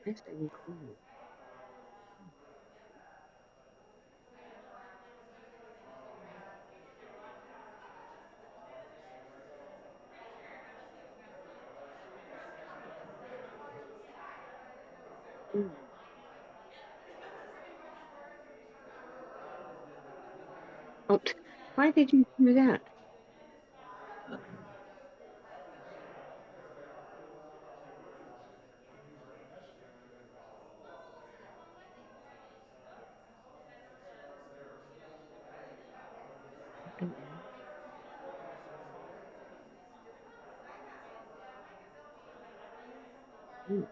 Nice and cool. Mm. Oh, why did you do that? Mm. Mm.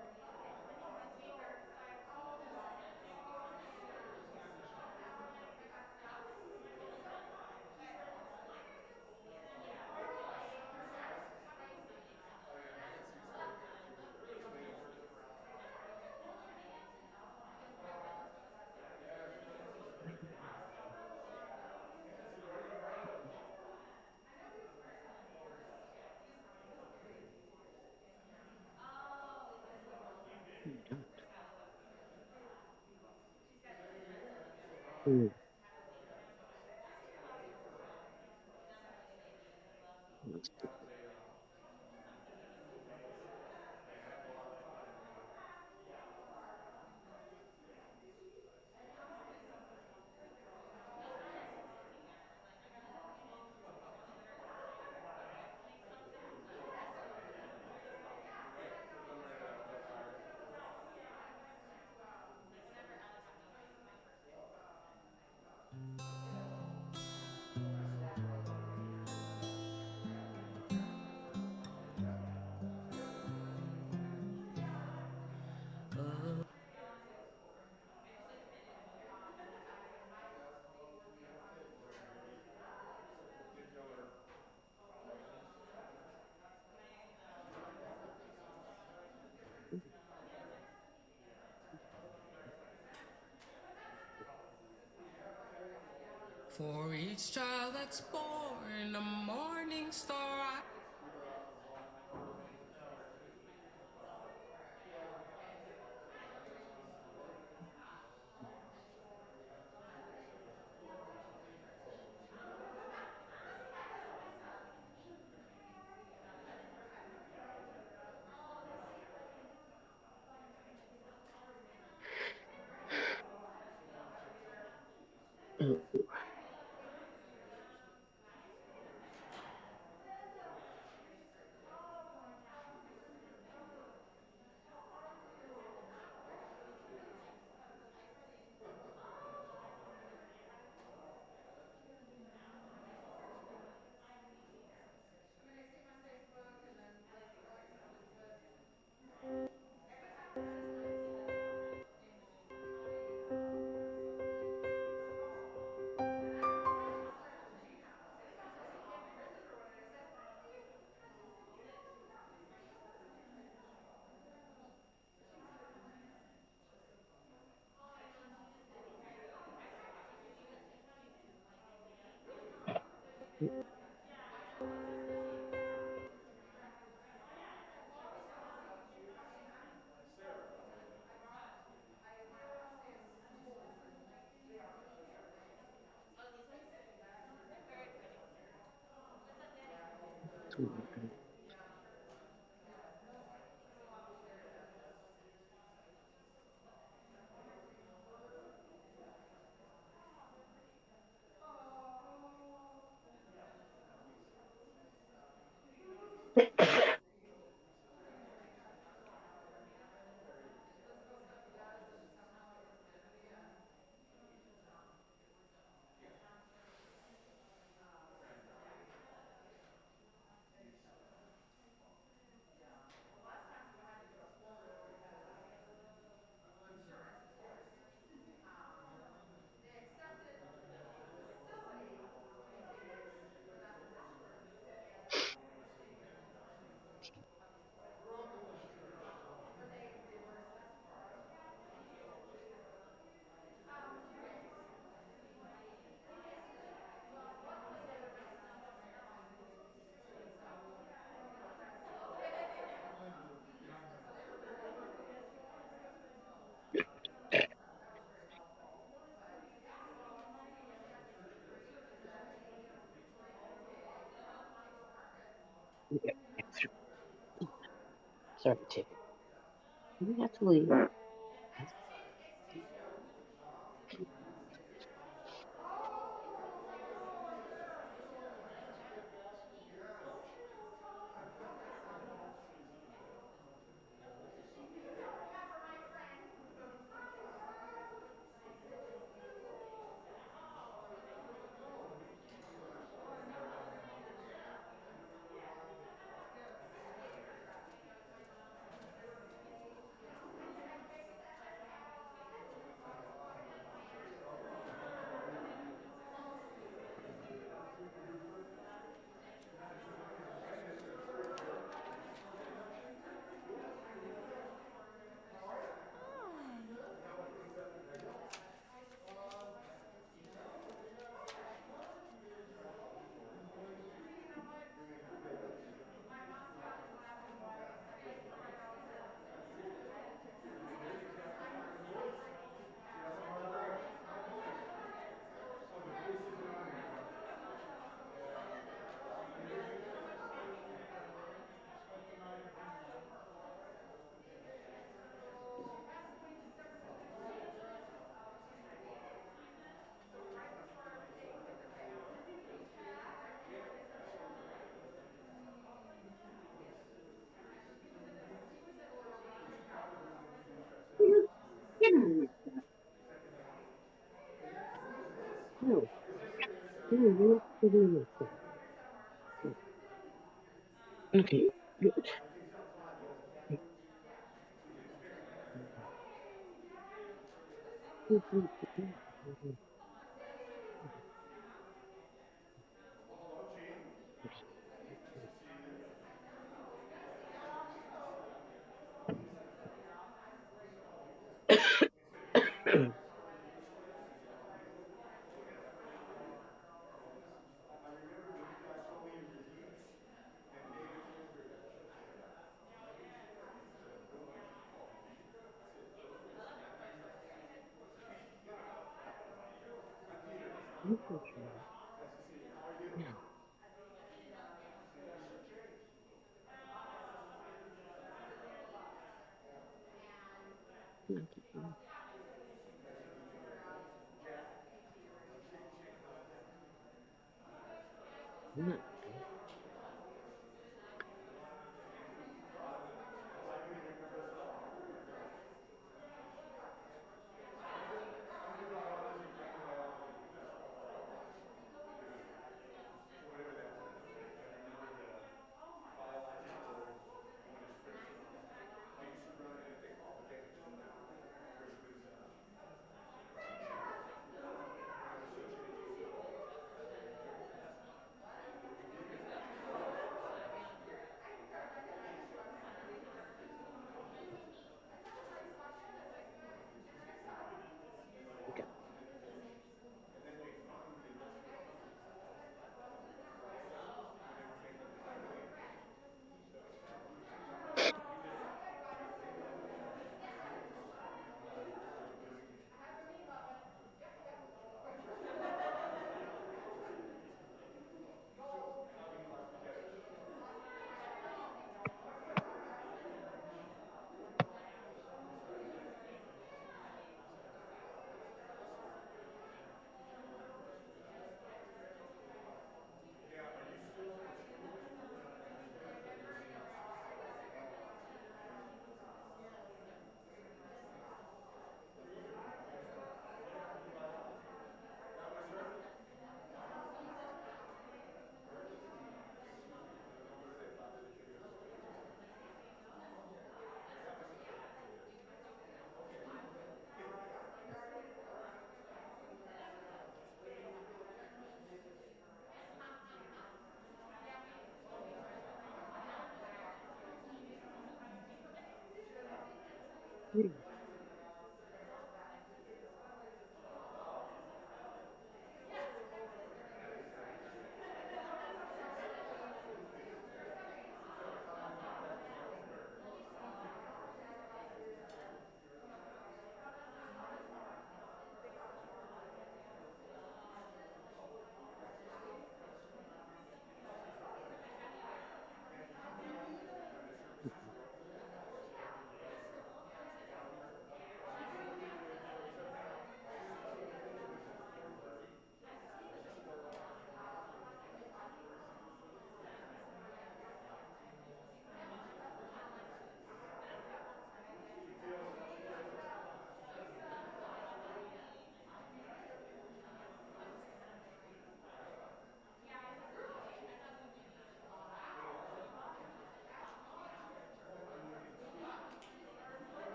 You don't. Mm. That's stupid. For each child that's born, a morning star. Mm. Mm. Sorry, Tiffany. You have to leave. Get out of here. No, no, you're not doing this. Okay, good. Now, I'm not. Okay.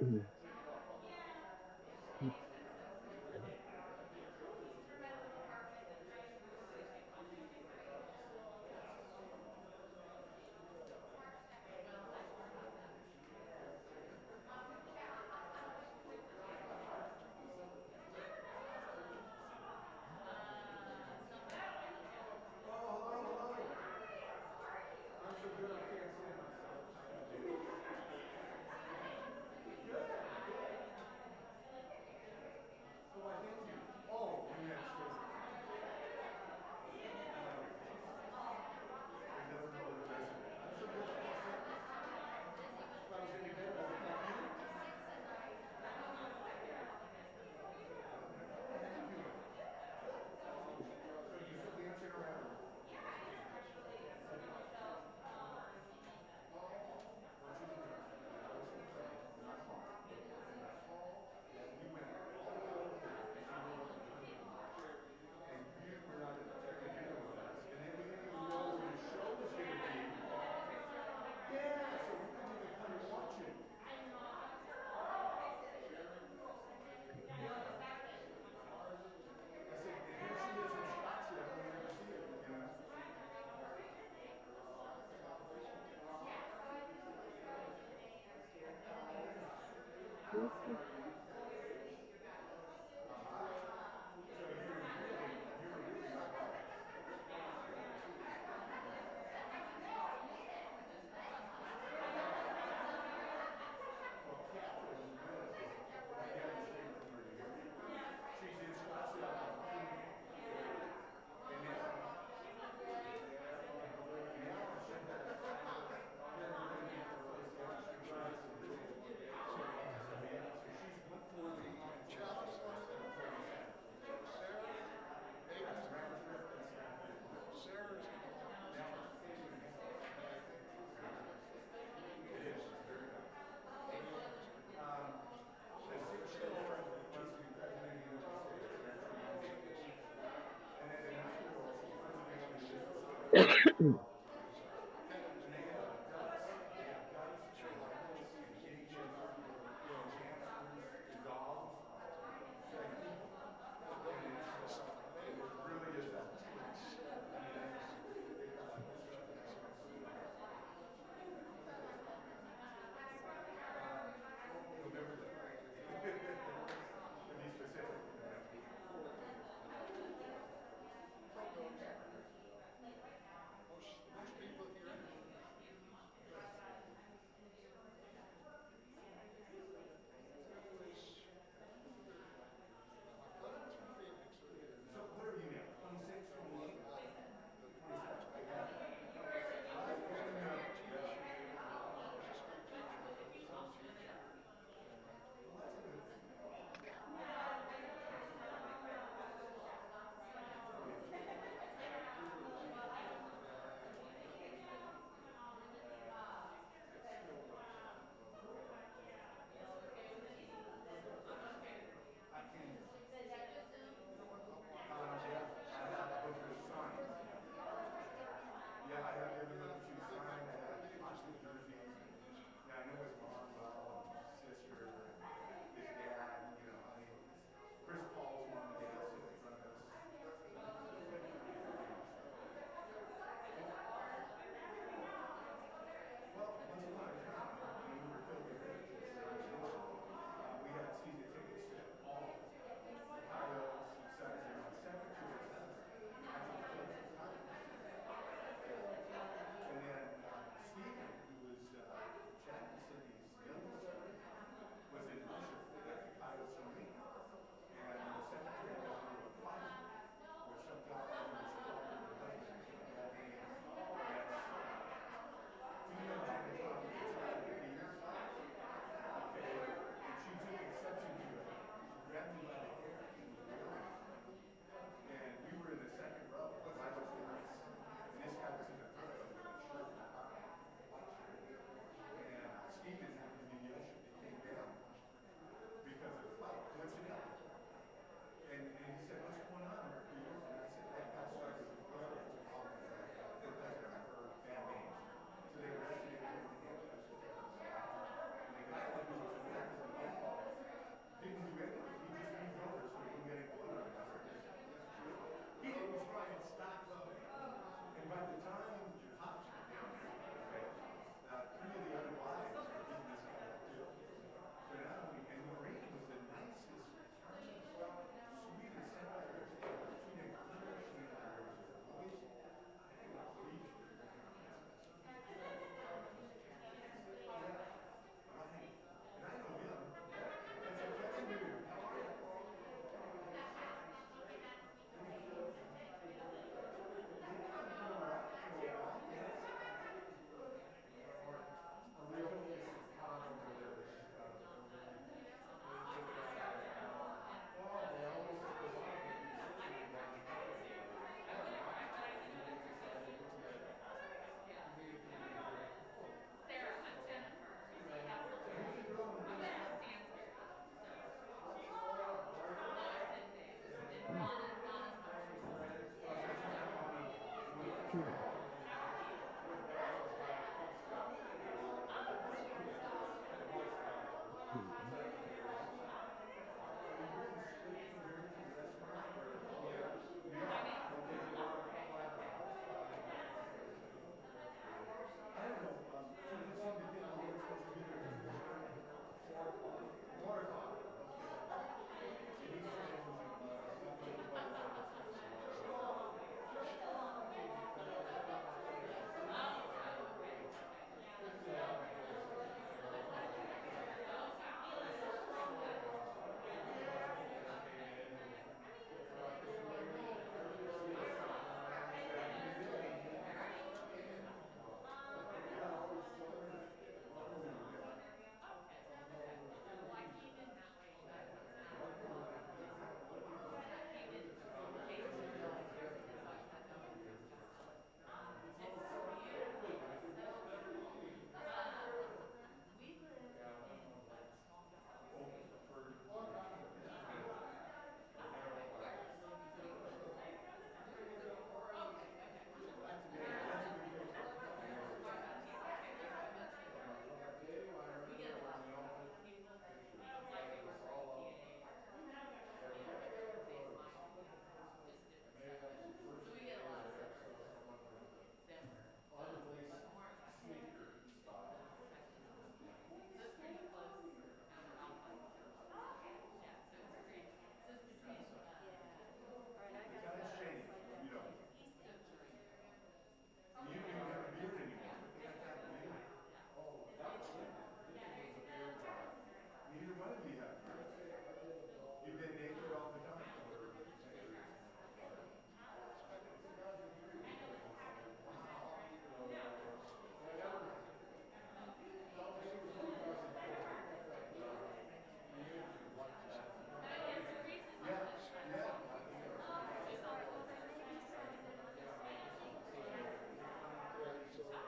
Mm.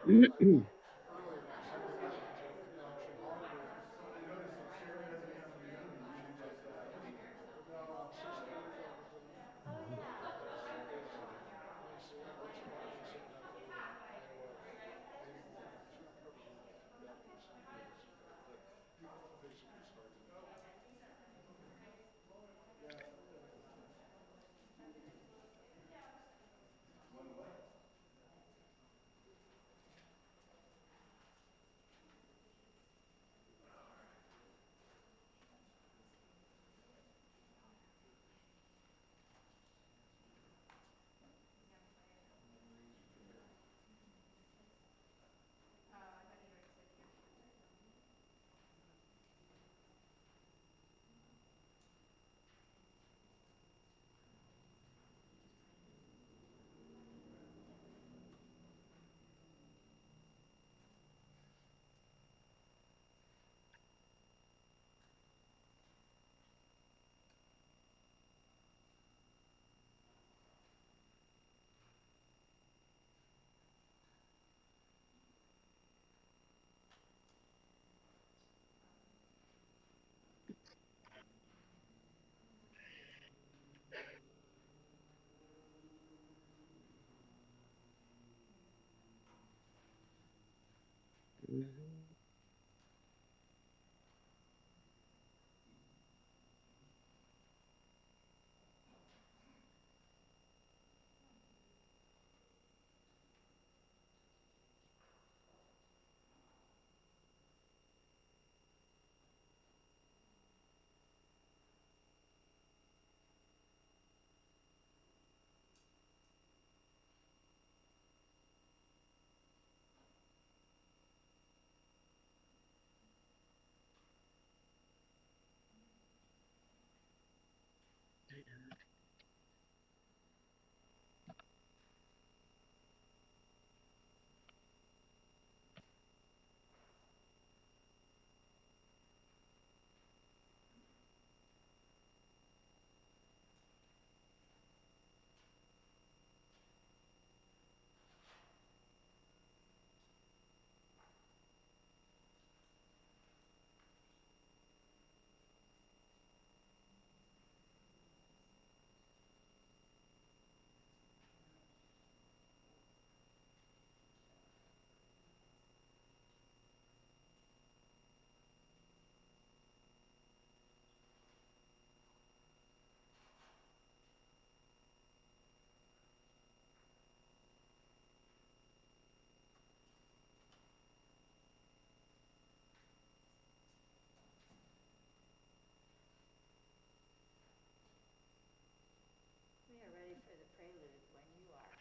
We are ready for the prelude when you are.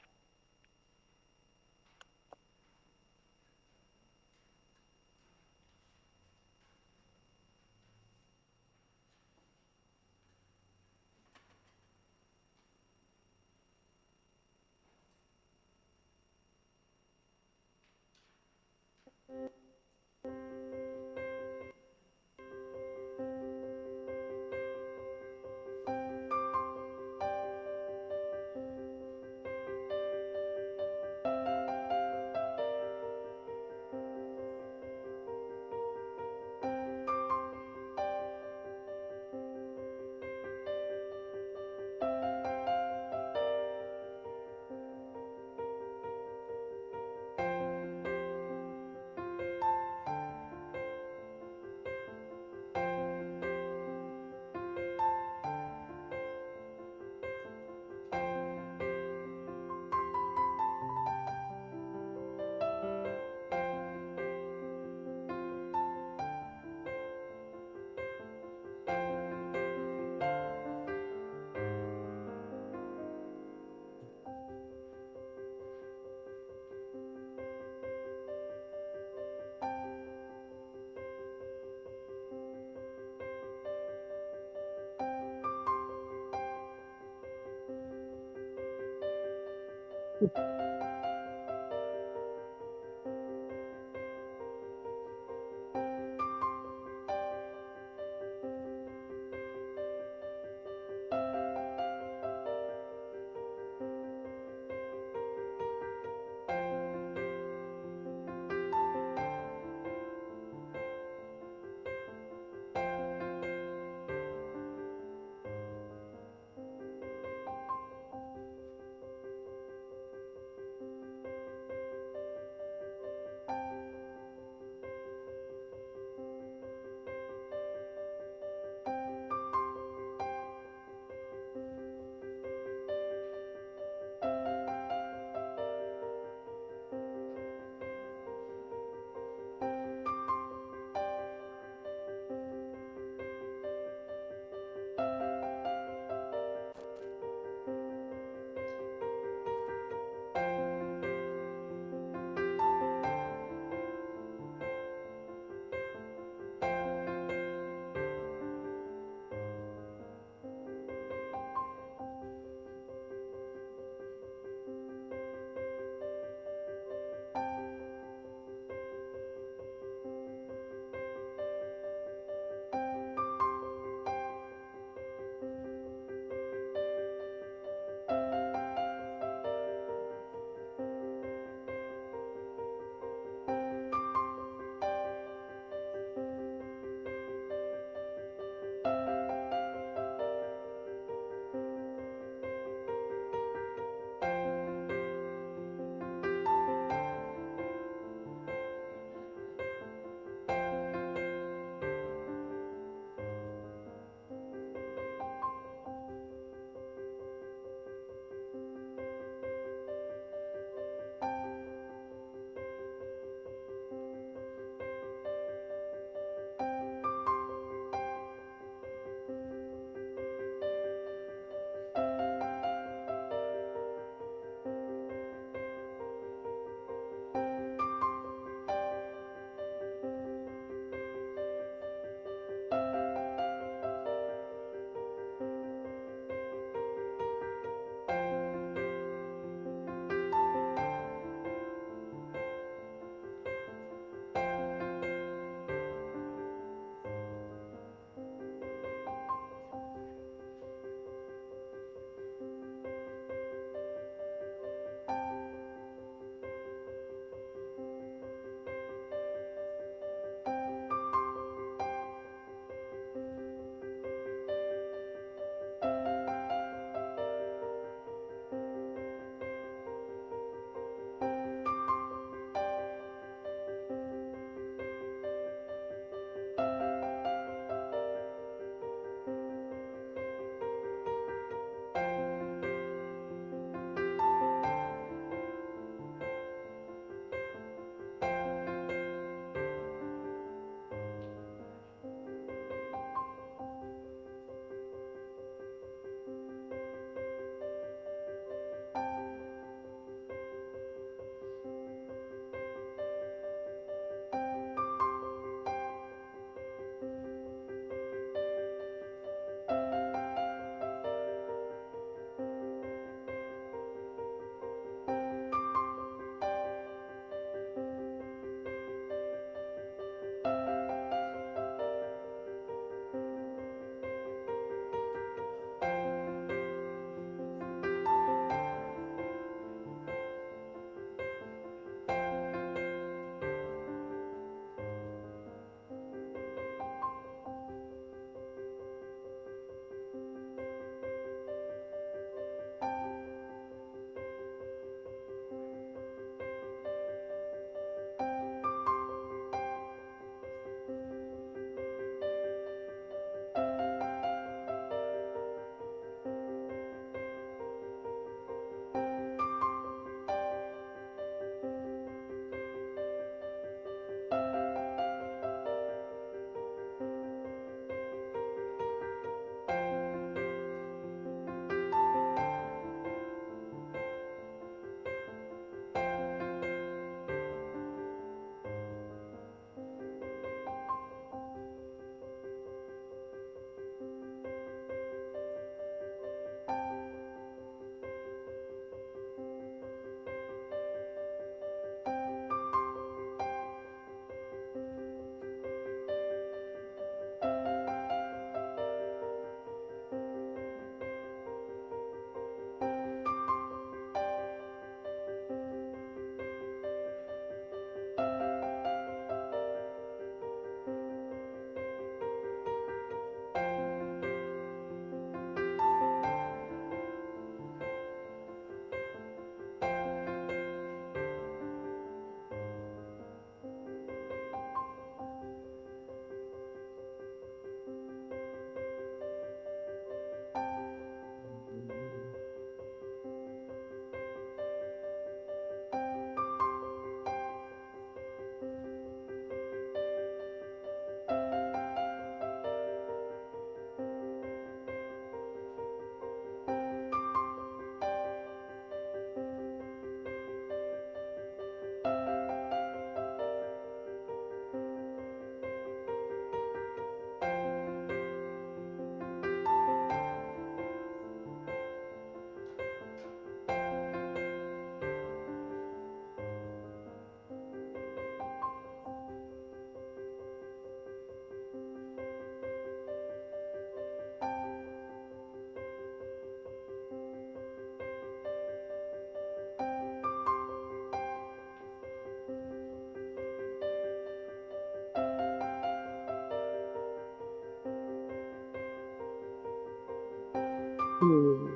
Hmm.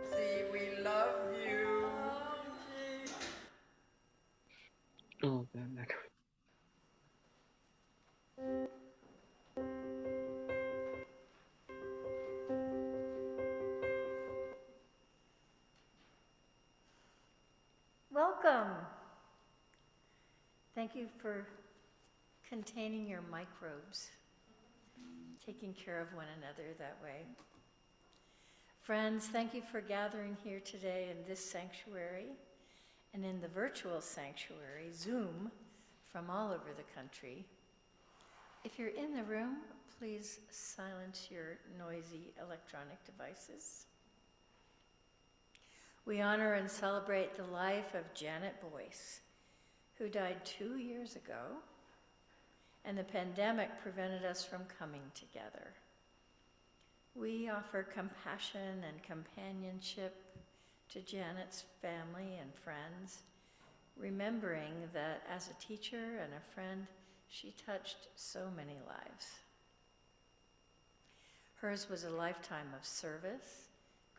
See, we love you. Oh, God. Welcome. Thank you for containing your microbes, taking care of one another that way. Friends, thank you for gathering here today in this sanctuary and in the virtual sanctuary, Zoom, from all over the country. If you're in the room, please silence your noisy electronic devices. We honor and celebrate the life of Janet Boice, who died 2 years ago, and the pandemic prevented us from coming together. We offer compassion and companionship to Janet's family and friends, remembering that as a teacher and a friend, she touched so many lives. Hers was a lifetime of service,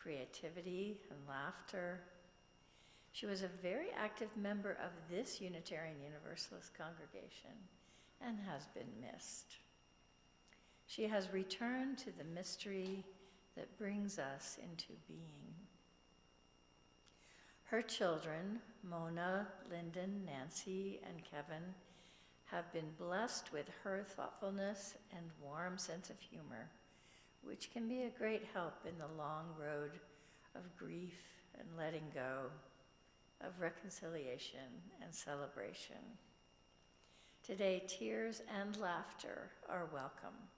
creativity, and laughter. She was a very active member of this Unitarian Universalist congregation and has been missed. She has returned to the mystery that brings us into being. Her children, Mona, Lyndon, Nancy, and Kevin, have been blessed with her thoughtfulness and warm sense of humor, which can be a great help in the long road of grief and letting go, of reconciliation and celebration. Today, tears and laughter are welcome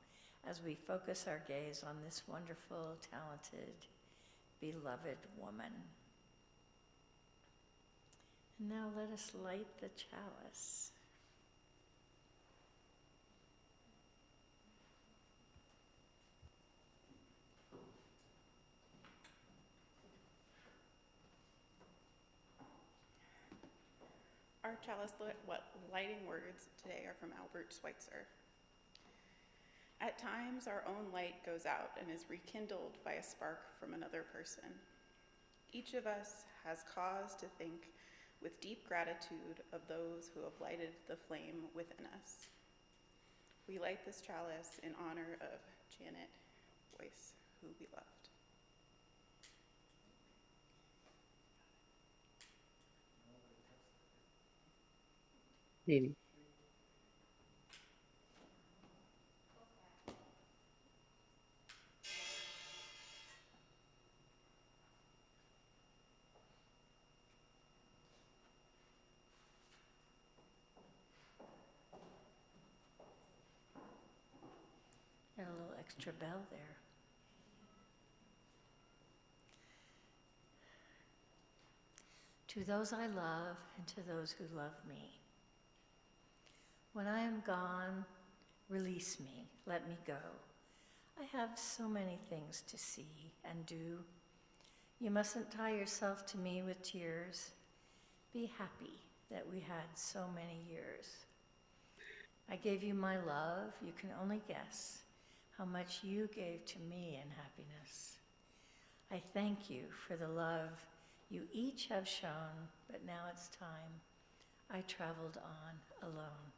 as we focus our gaze on this wonderful, talented, beloved woman. And now let us light the chalice. Our chalice lighting words today are from Albert Schweitzer. At times, our own light goes out and is rekindled by a spark from another person. Each of us has cause to think with deep gratitude of those who have lighted the flame within us. We light this chalice in honor of Janet Boice, who we loved. Maybe. And a little extra bell there. To those I love and to those who love me. When I am gone, release me, let me go. I have so many things to see and do. You mustn't tie yourself to me with tears. Be happy that we had so many years. I gave you my love. You can only guess how much you gave to me in happiness. I thank you for the love you each have shown, but now it's time. I traveled on alone.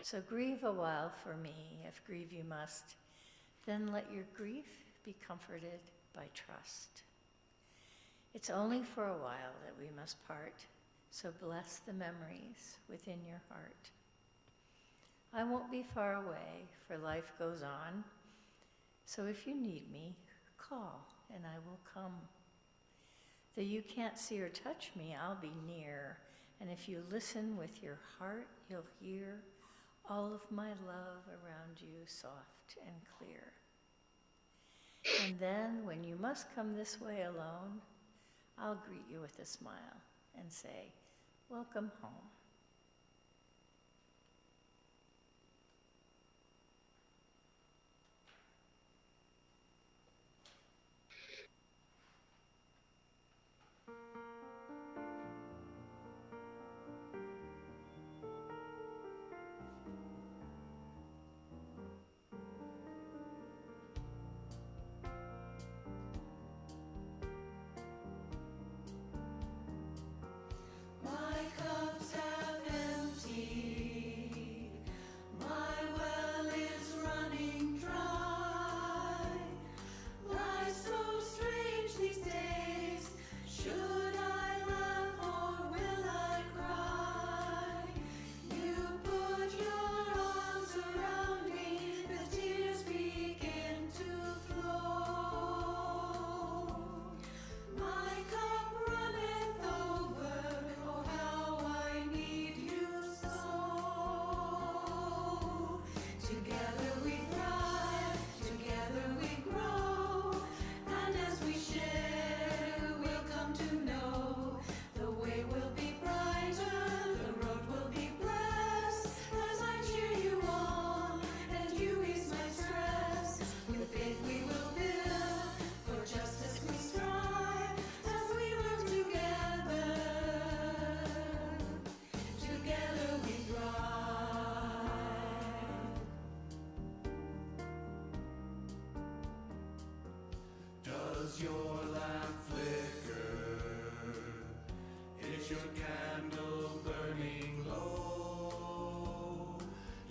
So grieve a while for me, if grieve you must. Then let your grief be comforted by trust. It's only for a while that we must part, so bless the memories within your heart. I won't be far away, for life goes on. So if you need me, call and I will come. Though you can't see or touch me, I'll be near. And if you listen with your heart, you'll hear all of my love around you, soft and clear. And then, when you must come this way alone, I'll greet you with a smile and say, welcome home. My cups have emptied, my well is running dry. Life's so strange these days, should I laugh or will I cry? You put your arms around me, the tears begin to flow. My cup runneth over, oh how I need you so. Together we thrive, together we grow, and as we share, we'll come to know the way will be brighter, the road will be blessed, as I cheer you on, and you ease my stress. With faith we will build, for justice we strive, as we work together, together we thrive. Does your lamp flicker? Is your candle burning low?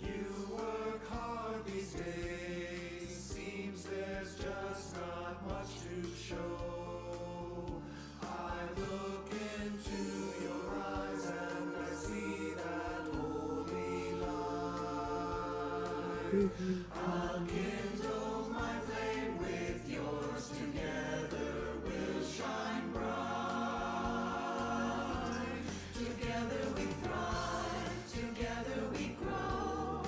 You work hard these days, seems there's just not much to show. I look into your eyes and I see that holy light. I'll kindle my flame with yours, together we'll shine bright. Together we thrive, together we grow,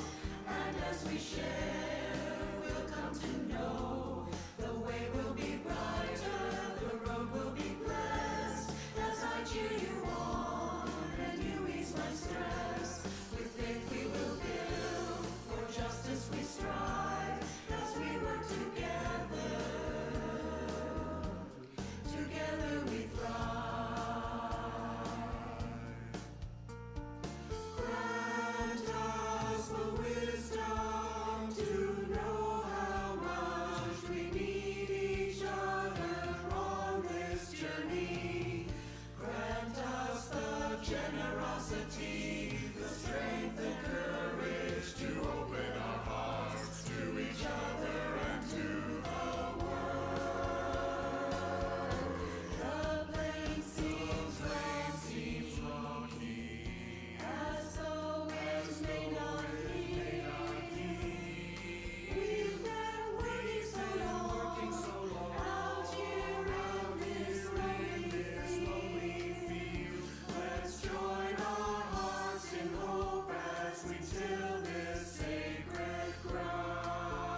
and as we share, we'll come to know the way will be brighter, the road will be blessed, as I cheer you on, and you ease my stress. With faith we will build, for justice we strive, as we work together, together we thrive. Grant us the wisdom to know how much we need each other on this journey. Grant us the generosity, the strength and courage to open our hearts to each other and to the world. The plain seems rocky, as though it may not be. We've been working so long, out here on this lonely field. Let's join our hearts in hope as we till this sacred ground.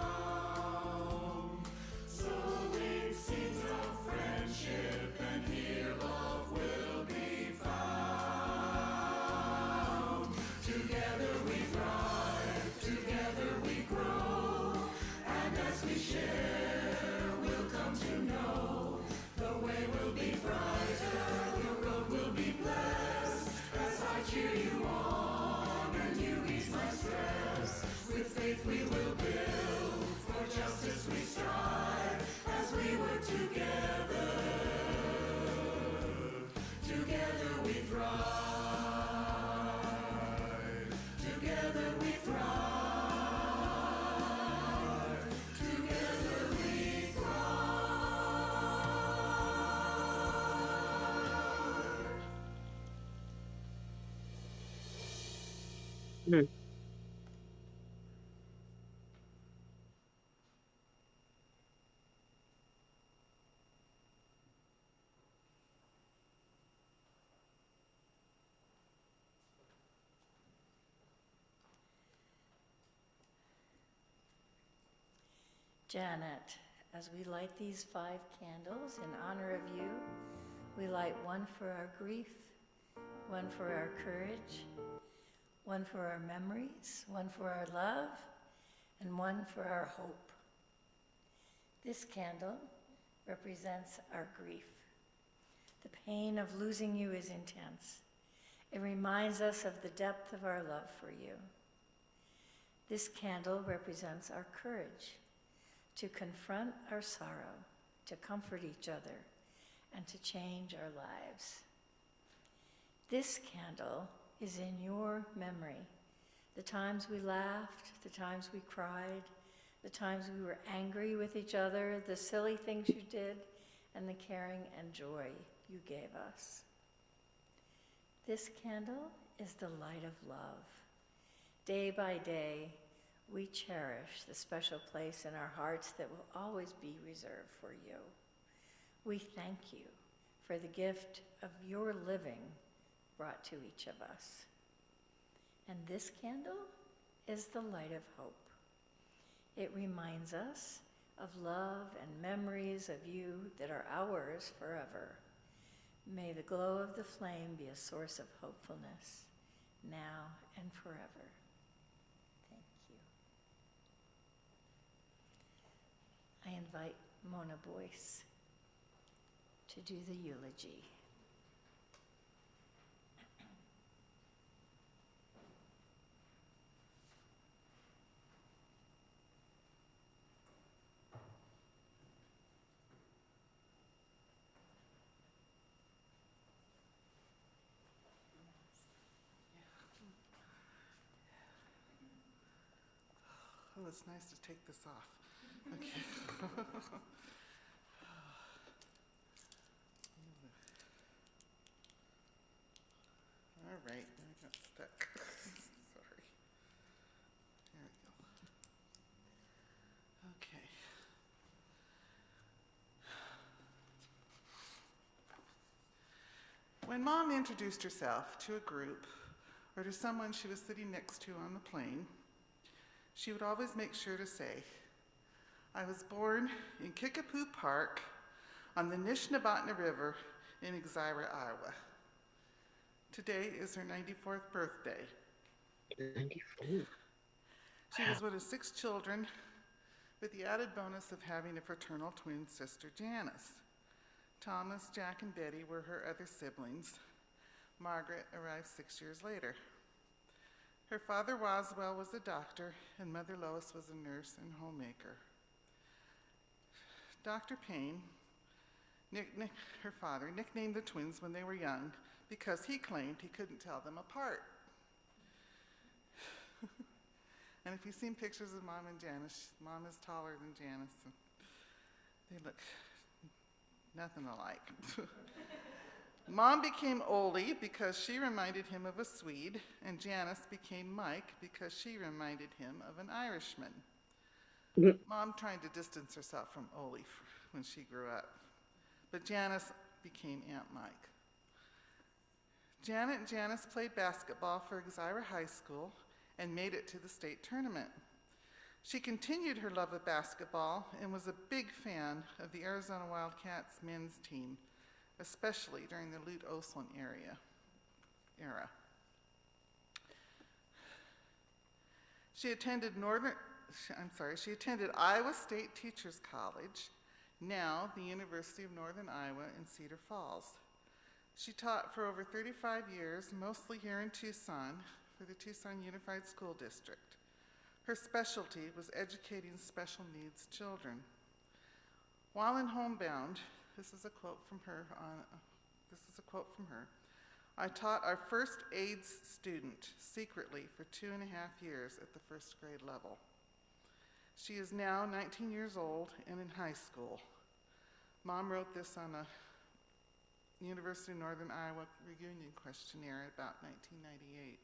Sowing seeds of friendship, and here love will be found. Together we thrive, together we grow, and as we share, we'll come to know the way will be brighter, the road will be blessed, as I cheer you on, and you ease my stress. With faith we will build, for justice we strive, as we work together, together we thrive, together we thrive, together we thrive. Mm. Janet, as we light these 5 candles in honor of you, We light one for our grief, one for our courage, one for our memories, one for our love, and one for our hope. This candle represents our grief. The pain of losing you is intense. It reminds us of the depth of our love for you. This candle represents our courage to confront our sorrow, to comfort each other, and to change our lives. This candle is in your memory. The times we laughed, the times we cried, the times we were angry with each other, the silly things you did, and the caring and joy you gave us. This candle is the light of love. Day by day, we cherish the special place in our hearts that will always be reserved for you. We thank you for the gift of your living brought to each of us. And this candle is the light of hope. It reminds us of love and memories of you that are ours forever. May the glow of the flame be a source of hopefulness now and forever. Thank you. I invite Mona Boice to do the eulogy. Oh, it's nice to take this off. Okay. All right, I got stuck. Sorry. There we go. Okay. When Mom introduced herself to a group or to someone she was sitting next to on the plane, she would always make sure to say, "I was born in Kickapoo Park on the Nishnabotna River in Exira, Iowa. Today is her 94th birthday. 94. She was one of 6 children with the added bonus of having a fraternal twin sister, Janice. Thomas, Jack, and Betty were her other siblings. Margaret arrived 6 years later. Her father, Roswell, was a doctor, and Mother Lois was a nurse and homemaker. Dr. Payne, her father, nicknamed the twins when they were young because he claimed he couldn't tell them apart. And if you've seen pictures of Mom and Janice, Mom is taller than Janice, and they look nothing alike. Mom became Ole because she reminded him of a Swede, and Janice became Mike because she reminded him of an Irishman. Mom tried to distance herself from Ole when she grew up, but Janice became Aunt Mike. Janet and Janice played basketball for Exira High School and made it to the state tournament. She continued her love of basketball and was a big fan of the Arizona Wildcats men's team, especially during the Lute Oslin era. She attended Iowa State Teachers College, now the University of Northern Iowa in Cedar Falls. She taught for over 35 years, mostly here in Tucson, for the Tucson Unified School District. Her specialty was educating special needs children. While in Homebound, this is a quote from her. I taught our first AIDS student secretly for 2.5 years at the first grade level. She is now 19 years old and in high school. Mom wrote this on a University of Northern Iowa reunion questionnaire about 1998.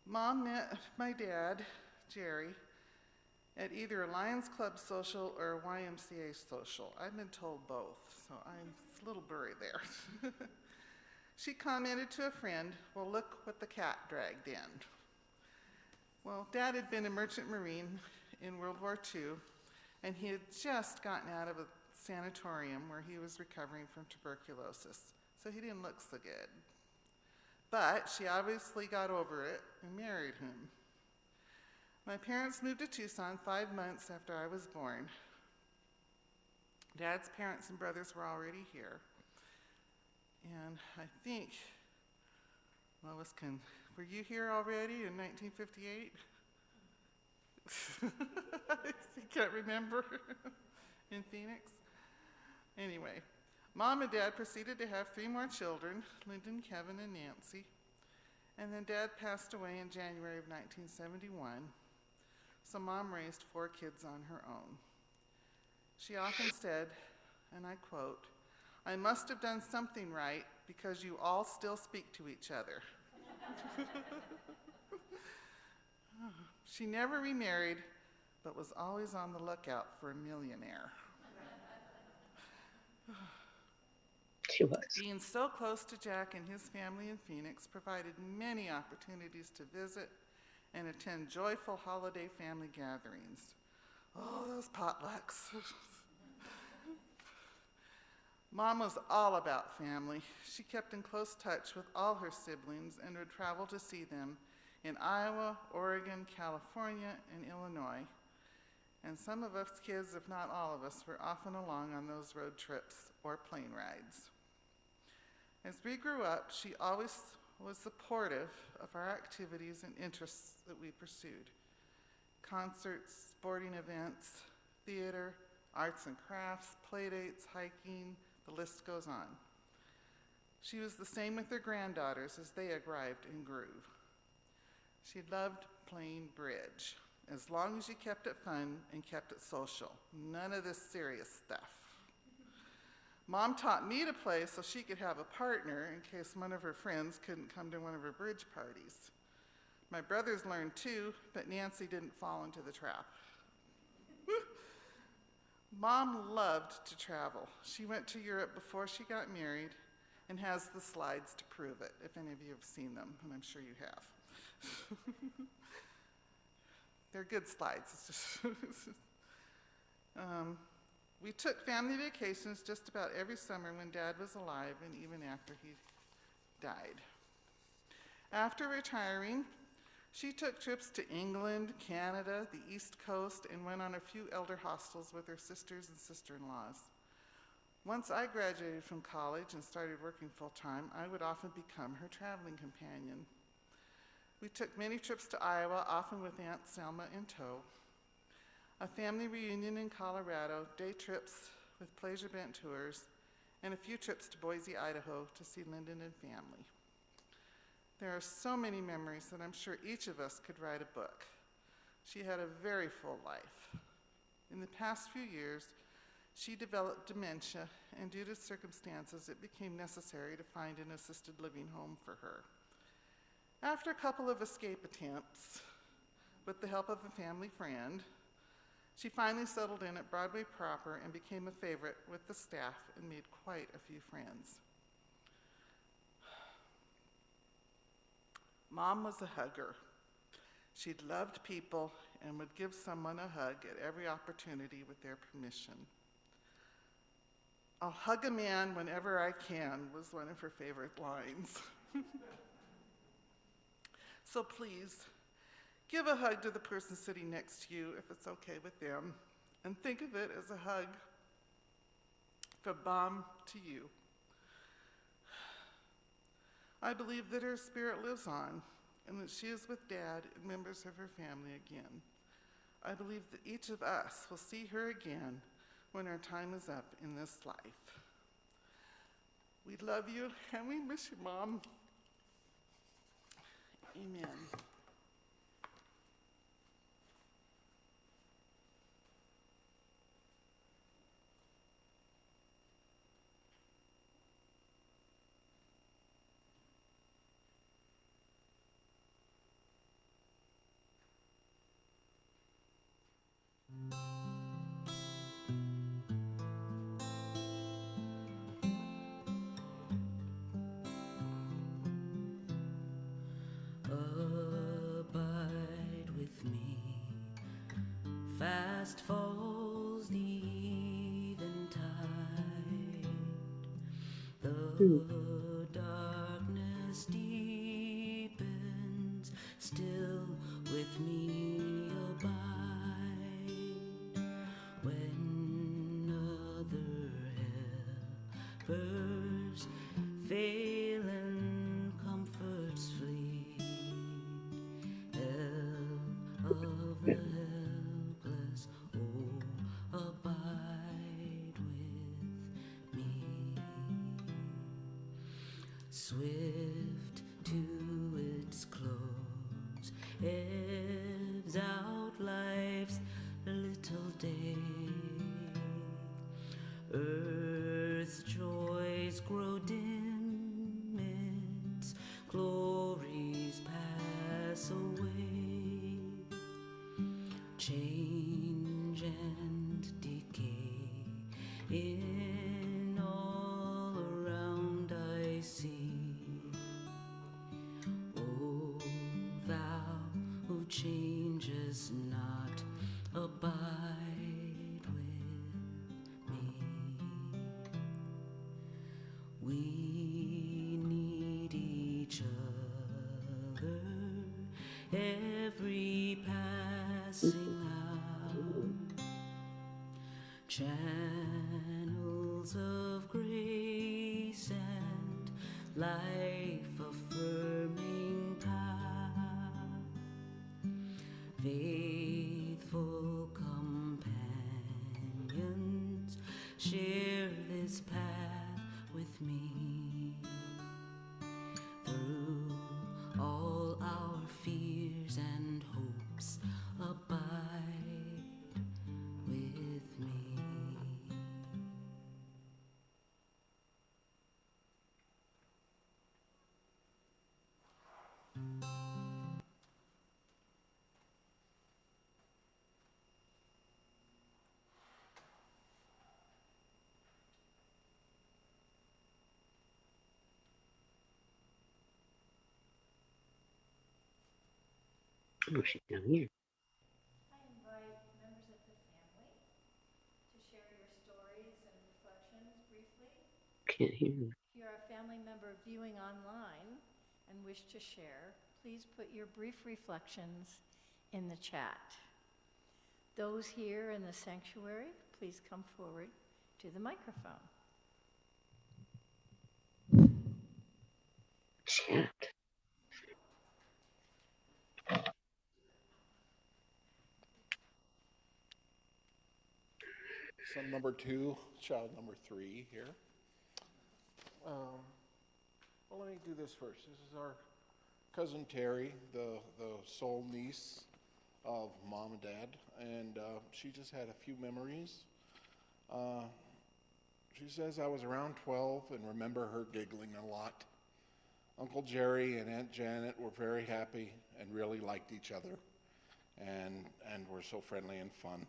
Mom met my dad, Jerry, at either a Lions Club social or a YMCA social. I've been told both, so it's a little blurry there. She commented to a friend, "Well, look what the cat dragged in." Well, Dad had been a merchant marine in World War II, and he had just gotten out of a sanatorium where he was recovering from tuberculosis, so he didn't look so good. But she obviously got over it and married him. My parents moved to Tucson 5 months after I was born. Dad's parents and brothers were already here. And I think, Lois, were you here already in 1958? You can't remember? In Phoenix? Anyway, Mom and Dad proceeded to have 3 more children, Lyndon, Kevin, and Nancy. And then Dad passed away in January of 1971. So Mom raised 4 kids on her own. She often said, and I quote, "I must have done something right because you all still speak to each other." She never remarried, but was always on the lookout for a millionaire. She was. Being so close to Jack and his family in Phoenix provided many opportunities to visit and attend joyful holiday family gatherings. Oh, those potlucks. Mom was all about family. She kept in close touch with all her siblings and would travel to see them in Iowa, Oregon, California, and Illinois. And some of us kids, if not all of us, were often along on those road trips or plane rides. As we grew up, she always was supportive of our activities and interests that we pursued. Concerts, sporting events, theater, arts and crafts, playdates, hiking, the list goes on. She was the same with her granddaughters as they arrived and grew. She loved playing bridge, as long as you kept it fun and kept it social. None of this serious stuff. Mom taught me to play so she could have a partner in case one of her friends couldn't come to one of her bridge parties. My brothers learned too, but Nancy didn't fall into the trap. Mom loved to travel. She went to Europe before she got married and has the slides to prove it, if any of you have seen them, and I'm sure you have. They're good slides. It's just we took family vacations just about every summer when Dad was alive and even after he died. After retiring, she took trips to England, Canada, the East Coast, and went on a few elder hostels with her sisters and sister-in-laws. Once I graduated from college and started working full-time, I would often become her traveling companion. We took many trips to Iowa, often with Aunt Selma in tow. A family reunion in Colorado, day trips with pleasure bent tours, and a few trips to Boise, Idaho to see Lyndon and family. There are so many memories that I'm sure each of us could write a book. She had a very full life. In the past few years, she developed dementia, and due to circumstances, it became necessary to find an assisted living home for her. After a couple of escape attempts, with the help of a family friend, she finally settled in at Broadway proper and became a favorite with the staff and made quite a few friends. Mom was a hugger. She loved people and would give someone a hug at every opportunity with their permission. "I'll hug a man whenever I can" was one of her favorite lines. So please, give a hug to the person sitting next to you if it's okay with them, and think of it as a hug from Mom to you. I believe that her spirit lives on and that she is with Dad and members of her family again. I believe that each of us will see her again when our time is up in this life. We love you and we miss you, Mom. Amen. Abide with me. Fast falls the eventide. Hmm. darkness deepens, still with me abide. When other helpers fail and comforts flee, help of the helpless, oh, abide with me. Swift to its close, ebbs out life's little day. Earth's joys grow dim, its glories pass away. Change and decay in all around I see. O thou who changes not, abide with me. We need each other, every passing hour, channels of grace and life affirming power, faithful companions, share this path with me. Through all our fears and hopes, abide with me. Oh, she's down here. I invite members of the family to share your stories and reflections briefly. Can't hear her. If you're a family member viewing online and wish to share, please put your brief reflections in the chat. Those here in the sanctuary, please come forward to the microphone. Chat. Son number 2, child number 3 here. Well, let me do this first. This is our cousin Terry, the sole niece of mom and dad, and she just had a few memories. She says I was around 12 and remember her giggling a lot. Uncle Jerry and Aunt Janet were very happy and really liked each other, and were so friendly and fun.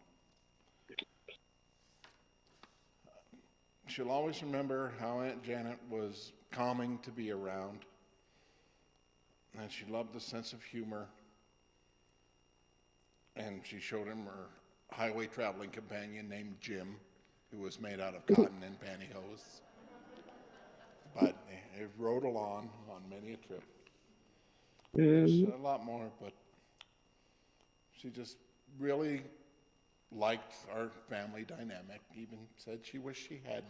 She'll always remember how Aunt Janet was calming to be around, and she loved the sense of humor, and she showed him her highway traveling companion named Jim, who was made out of cotton and pantyhose. But it rode along on many a trip. There's a lot more, but she just really liked our family dynamic, even said she wished she had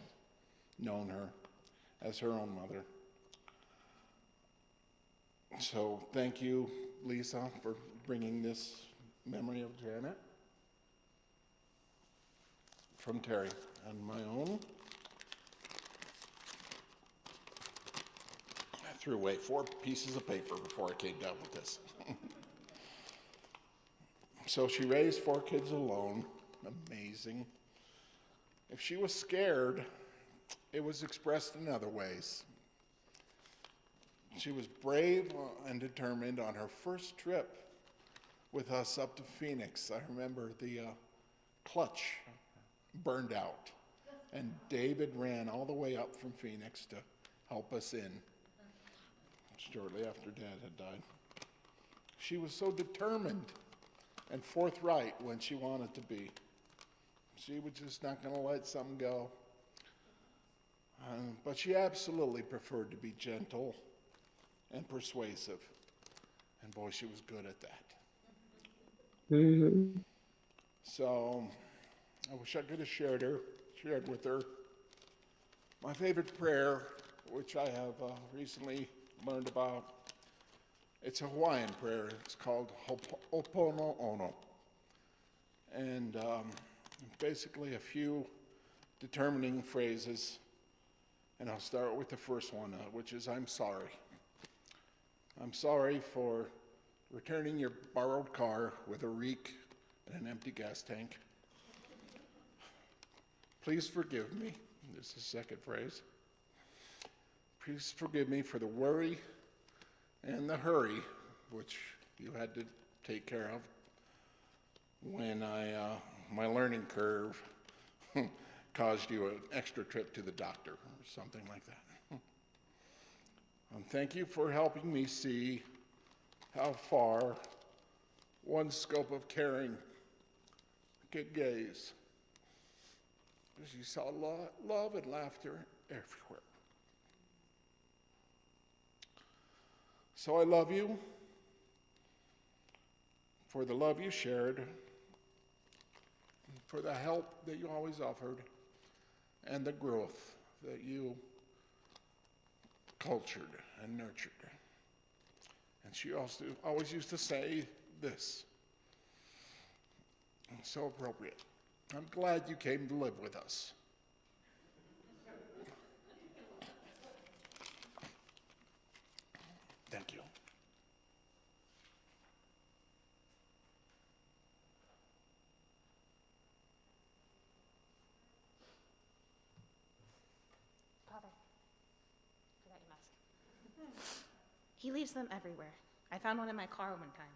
known her as her own mother. So thank you, Lisa, for bringing this memory of Janet from Terry. And my own, I threw away 4 pieces of paper before I came down with this. So she raised 4 kids alone. Amazing. If she was scared, it was expressed in other ways. She was brave and determined on her first trip with us up to Phoenix. I remember the clutch burned out, and David ran all the way up from Phoenix to help us in shortly after Dad had died. She was so determined and forthright when she wanted to be. She was just not going to let something go. But she absolutely preferred to be gentle and persuasive. And boy, she was good at that. Mm-hmm. So I wish I could have shared with her my favorite prayer, which I have recently learned about. It's a Hawaiian prayer. It's called Ho'opono Ono. And basically a few determining phrases. And I'll start with the first one, which is I'm sorry. I'm sorry for returning your borrowed car with a reek and an empty gas tank. Please forgive me. This is the second phrase. Please forgive me for the worry and the hurry which you had to take care of when my learning curve caused you an extra trip to the doctor or something like that. And thank you for helping me see how far one scope of caring could gaze. As you saw love and laughter everywhere. So I love you for the love you shared, for the help that you always offered, and the growth that you cultured and nurtured. And she also always used to say this, and so appropriate. I'm glad you came to live with us. Thank you. Father, forgot your mask. He leaves them everywhere. I found one in my car one time.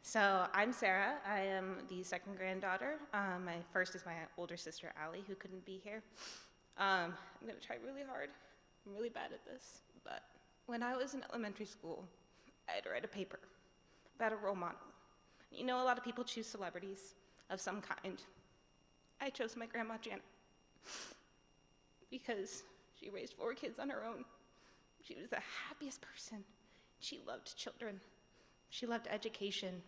So I'm Sarah. I am the second granddaughter. My first is my older sister, Allie, who couldn't be here. I'm going to try really hard. I'm really bad at this. But when I was in elementary school, I had to write a paper about a role model. You know, a lot of people choose celebrities of some kind. I chose my grandma Janet because she raised 4 kids on her own. She was the happiest person. She loved children. She loved education.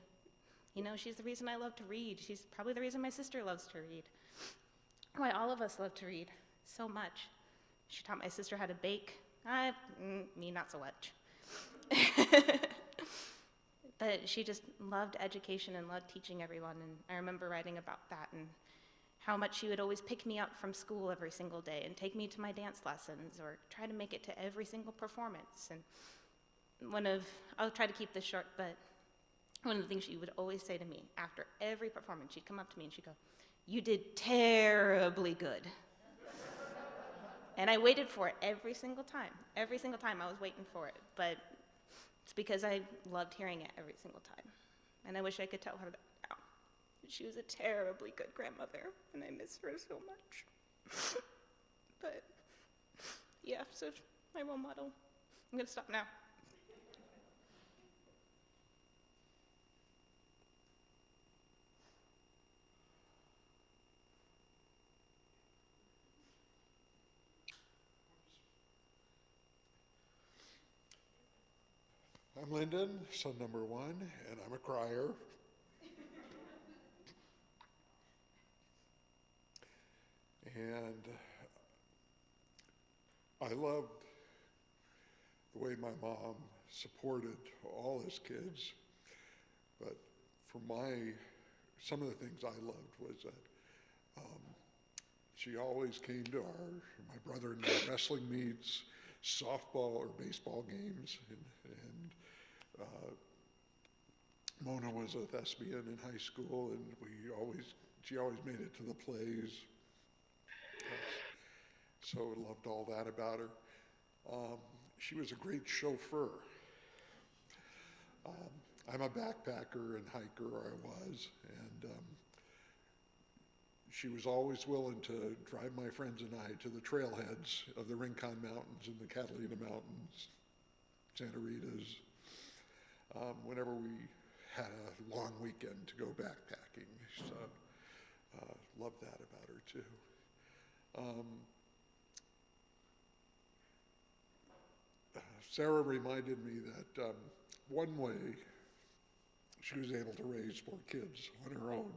You know, she's the reason I love to read. She's probably the reason my sister loves to read. Why all of us love to read so much. She taught my sister how to bake. Me, not so much. But she just loved education and loved teaching everyone. And I remember writing about that and how much she would always pick me up from school every single day and take me to my dance lessons or try to make it to every single performance. And I'll try to keep this short, but one of the things she would always say to me after every performance, she'd come up to me and she'd go, "You did terribly good." And I waited for it every single time. Every single time I was waiting for it, but it's because I loved hearing it every single time. And I wish I could tell her that now. She was a terribly good grandmother, and I miss her so much. But yeah, so my role model. I'm gonna stop now. I'm Lyndon, son number 1, and I'm a crier. And I loved the way my mom supported all his kids, but some of the things I loved was that she always came to my brother and my wrestling meets, softball or baseball games, and Mona was a thespian in high school, and she always made it to the plays. So I loved all that about her. She was a great chauffeur. I'm a backpacker and hiker, or I was, and she was always willing to drive my friends and I to the trailheads of the Rincon Mountains and the Catalina Mountains, Santa Rita's, whenever we had a long weekend to go backpacking. So loved that about her too. Sarah reminded me that one way she was able to raise 4 kids on her own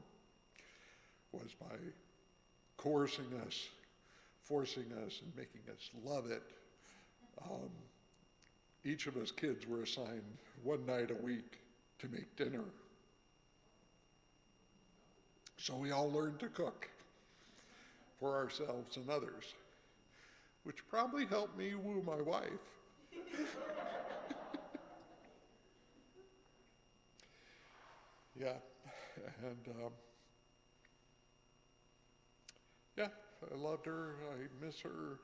was by coercing us, forcing us, and making us love it. Um, each of us kids were assigned one night a week to make dinner. So we all learned to cook for ourselves and others, which probably helped me woo my wife. Yeah, and yeah, I loved her, I miss her,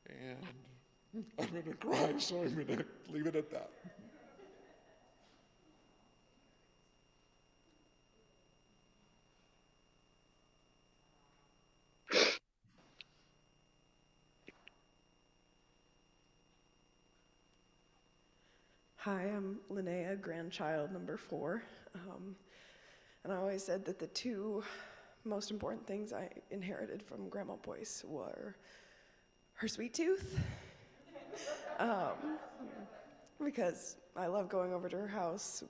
and I'm gonna cry, so I'm gonna leave it at that. Hi, I'm Linnea, grandchild number 4. And I always said that the 2 most important things I inherited from Grandma Boice were her sweet tooth, because I love going over to her house.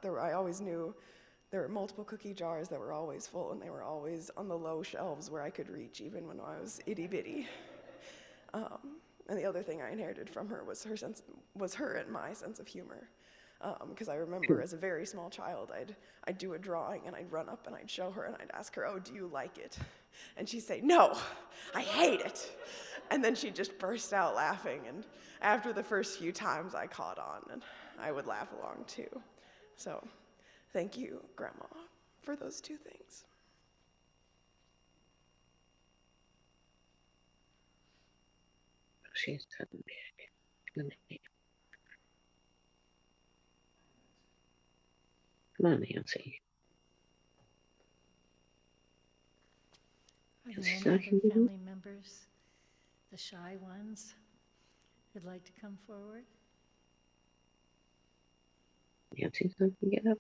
I always knew there were multiple cookie jars that were always full, and they were always on the low shelves where I could reach even when I was itty bitty. And the other thing I inherited from her was her and my sense of humor. Because I remember as a very small child, I'd do a drawing and I'd run up and I'd show her and I'd ask her, "Oh, do you like it?" And she'd say, "No, I hate it." And then she'd just burst out laughing. And after the first few times, I caught on and I would laugh along too. So thank you, Grandma, for those 2 things. She's suddenly. Come on, Nancy. Are there She's any not other here with me? family members, the shy ones, who'd like to come forward? Nancy's not gonna get up.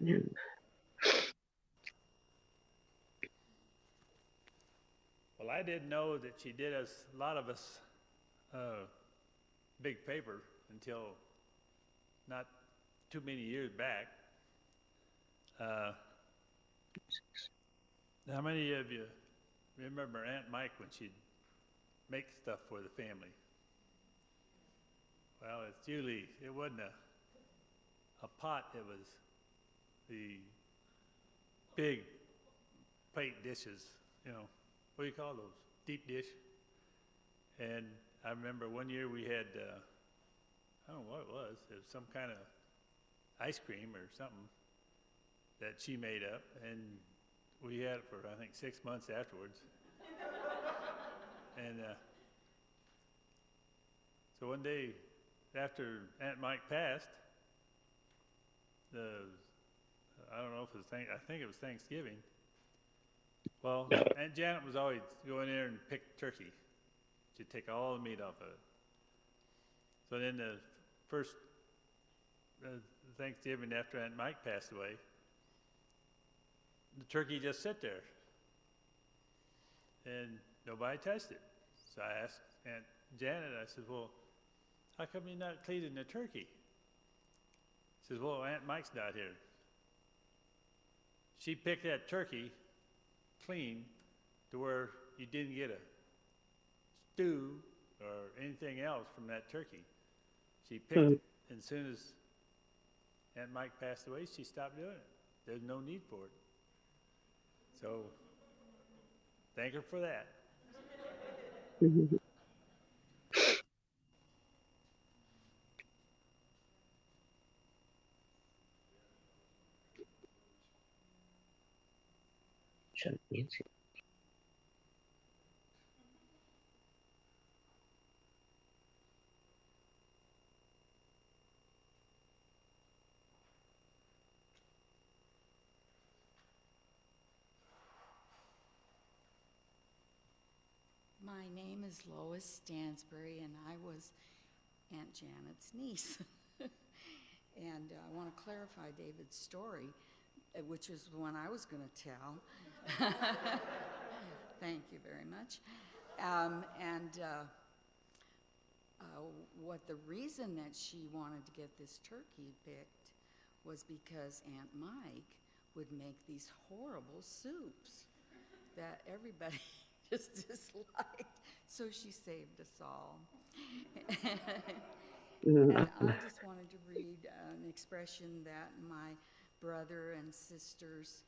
Mm. Well, I didn't know that she did us, a lot of us, big paper until not too many years back. How many of you remember Aunt Mike when she'd make stuff for the family? Well, it wasn't a pot, it was the big plate dishes, what do you call those? Deep dish. And I remember one year we had, I don't know what it was some kind of ice cream or something that she made up, and we had it for, I think, 6 months afterwards. And so one day after Aunt Mike passed, I don't know if it was I think it was Thanksgiving. Well, Aunt Janet was always go in there and pick turkey. She'd take all the meat off of it. So then the first Thanksgiving after Aunt Mike passed away, the turkey just sat there, and nobody touched it. So I asked Aunt Janet, I said, "Well, how come you're not cleaning the turkey?" She says, "Well, Aunt Mike's not here." She picked that turkey clean to where you didn't get a stew or anything else from that turkey. She picked it, and as soon as Aunt Mike passed away, she stopped doing it. There's no need for it. So, thank her for that. Shut up, Nancy. My name is Lois Stansbury, and I was Aunt Janet's niece. And I want to clarify David's story, which is the one I was going to tell. Thank you very much. What the reason that she wanted to get this turkey picked was because Aunt Mike would make these horrible soups that everybody just disliked. So she saved us all. And I just wanted to read an expression that my brother and sisters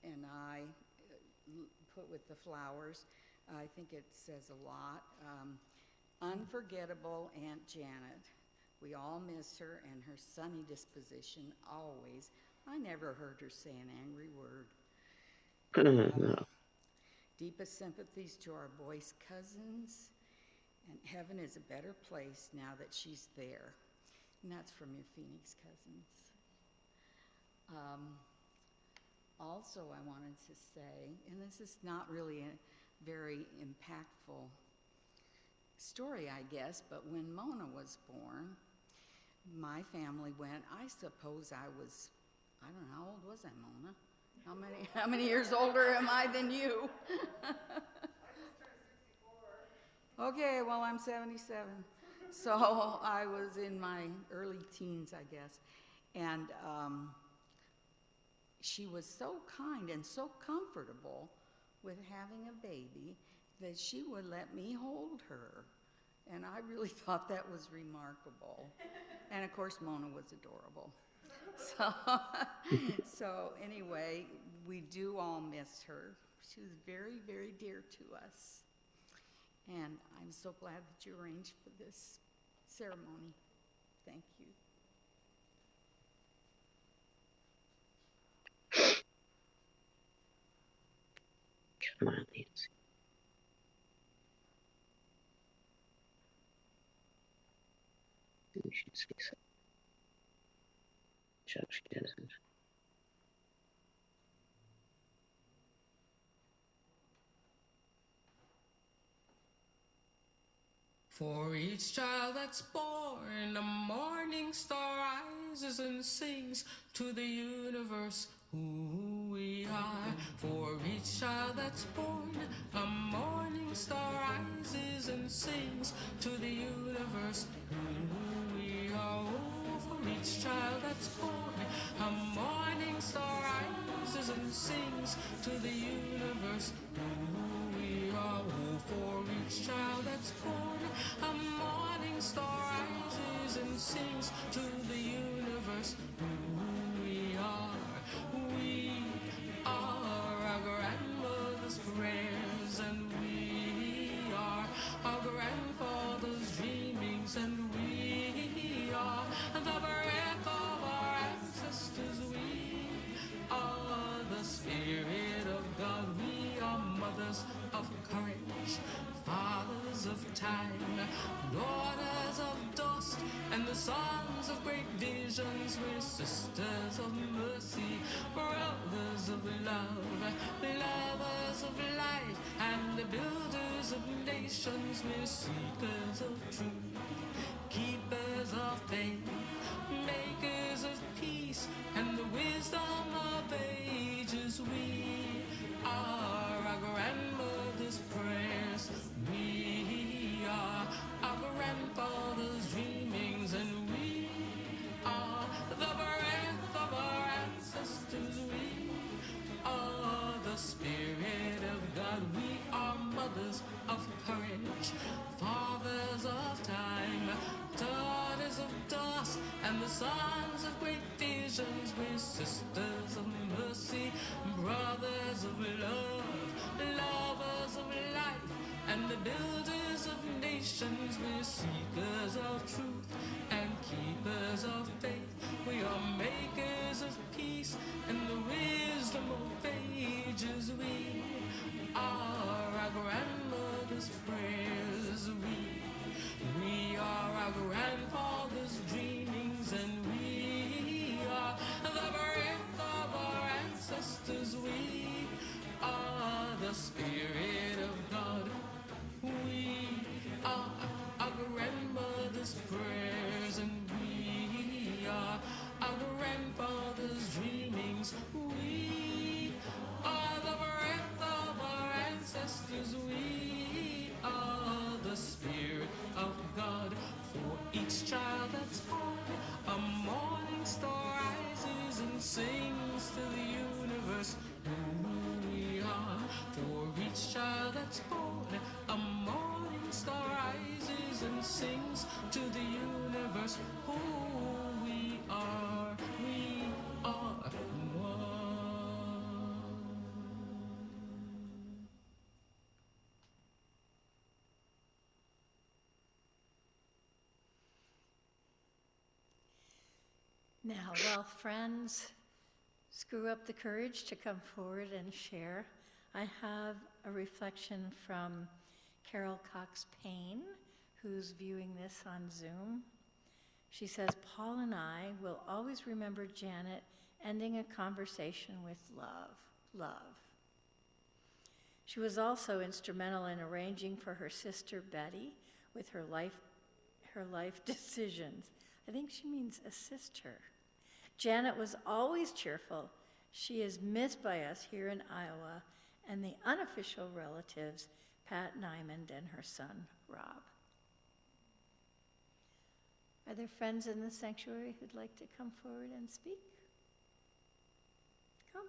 and I put with the flowers. I think it says a lot. Unforgettable Aunt Janet. We all miss her and her sunny disposition always. I never heard her say an angry word. Deepest sympathies to our Boice cousins. And heaven is a better place now that she's there. And that's from your Phoenix cousins. Also, I wanted to say, and this is not really a very impactful story, I guess, but when Mona was born, my family went, I suppose I was, I don't know, how old was I, Mona? How many years older am I than you? Okay, well, I'm 77. So I was in my early teens, I guess. And she was so kind and so comfortable with having a baby that she would let me hold her. And I really thought that was remarkable. And of course, Mona was adorable. So anyway, we do all miss her. She was very, very dear to us. And I'm so glad that you arranged for this ceremony. Thank you. Come on, Nancy. We should say so. So she doesn't. For each child that's born, a morning star rises and sings to the universe who we are. For each child that's born, a morning star rises and sings to the universe who we are. Oh, for each child that's born, a morning star rises and sings to the universe who we are. Oh, for each child that's born, a morning star rises and sings to the universe who we are. We are our grandmother's prayers, and we are our grandfather's dreamings, and we are the breath of our ancestors. We are the Spirit of God. We are mothers of courage, fathers of time, daughters of dust, and the sons of great visions. We're sisters of mercy, brothers of love, lovers of life, and the builders of nations. We're seekers of truth, keepers of faith, makers of peace, and the wisdom of ages. We are our grandmother's prayers. We are our grandfather's dreamings, and we are the breath of our ancestors. We are the Spirit of God. We are mothers of courage, fathers of time, daughters of dust, and the sons of great visions. We're sisters of mercy, brothers of love, lovers of life, and the builders of nations. We're seekers of truth and keepers of faith. We are makers of peace and the wisdom of ages. We are our grandmother's prayers. We are our grandfather's dreamings, and we are the breath of our ancestors. We are the Spirit of God. We are our grandmother's prayers, and we that's born, a morning star rises and sings to the universe who we are. We are one. Now, while friends screw up the courage to come forward and share, I have a reflection from Carol Cox Payne, who's viewing this on Zoom. She says, Paul and I will always remember Janet ending a conversation with love, love. She was also instrumental in arranging for her sister Betty with her life decisions. I think she means assist her. Janet was always cheerful. She is missed by us here in Iowa and the unofficial relatives, Pat Nyman and her son, Rob. Are there friends in the sanctuary who'd like to come forward and speak? Come.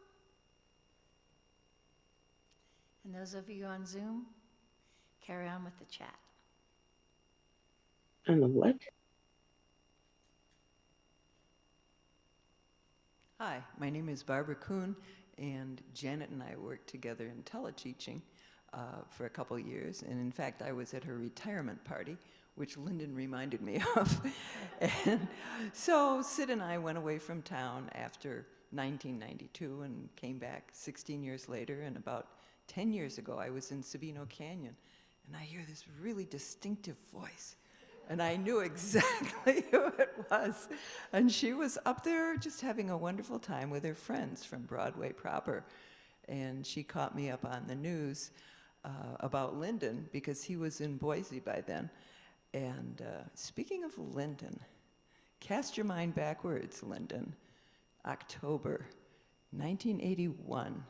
And those of you on Zoom, carry on with the chat. On the what? Hi, my name is Barbara Kuhn, and Janet and I worked together in teleteaching for a couple years. And in fact, I was at her retirement party, which Lyndon reminded me of. And so Sid and I went away from town after 1992 and came back 16 years later. And about 10 years ago, I was in Sabino Canyon, and I hear this really distinctive voice. And I knew exactly who it was. And she was up there just having a wonderful time with her friends from Broadway proper. And she caught me up on the news about Lyndon, because he was in Boise by then. And speaking of Lyndon, cast your mind backwards, Lyndon. October 1981.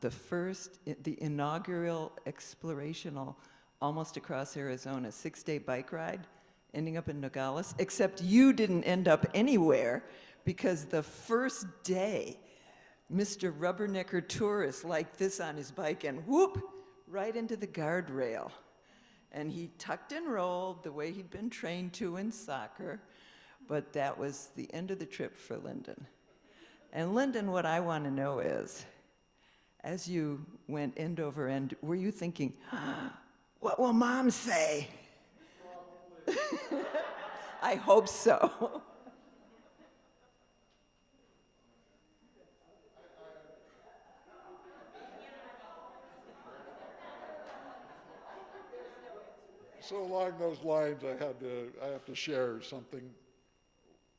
The inaugural explorational almost across Arizona, 6-day bike ride, ending up in Nogales, except you didn't end up anywhere, because the first day, Mr. Rubbernecker tourist like this on his bike and whoop, right into the guardrail. And he tucked and rolled the way he'd been trained to in soccer, but that was the end of the trip for Lyndon. And Lyndon, what I want to know is, as you went end over end, were you thinking, what will Mom say? I hope so. So along those lines, I have to share something.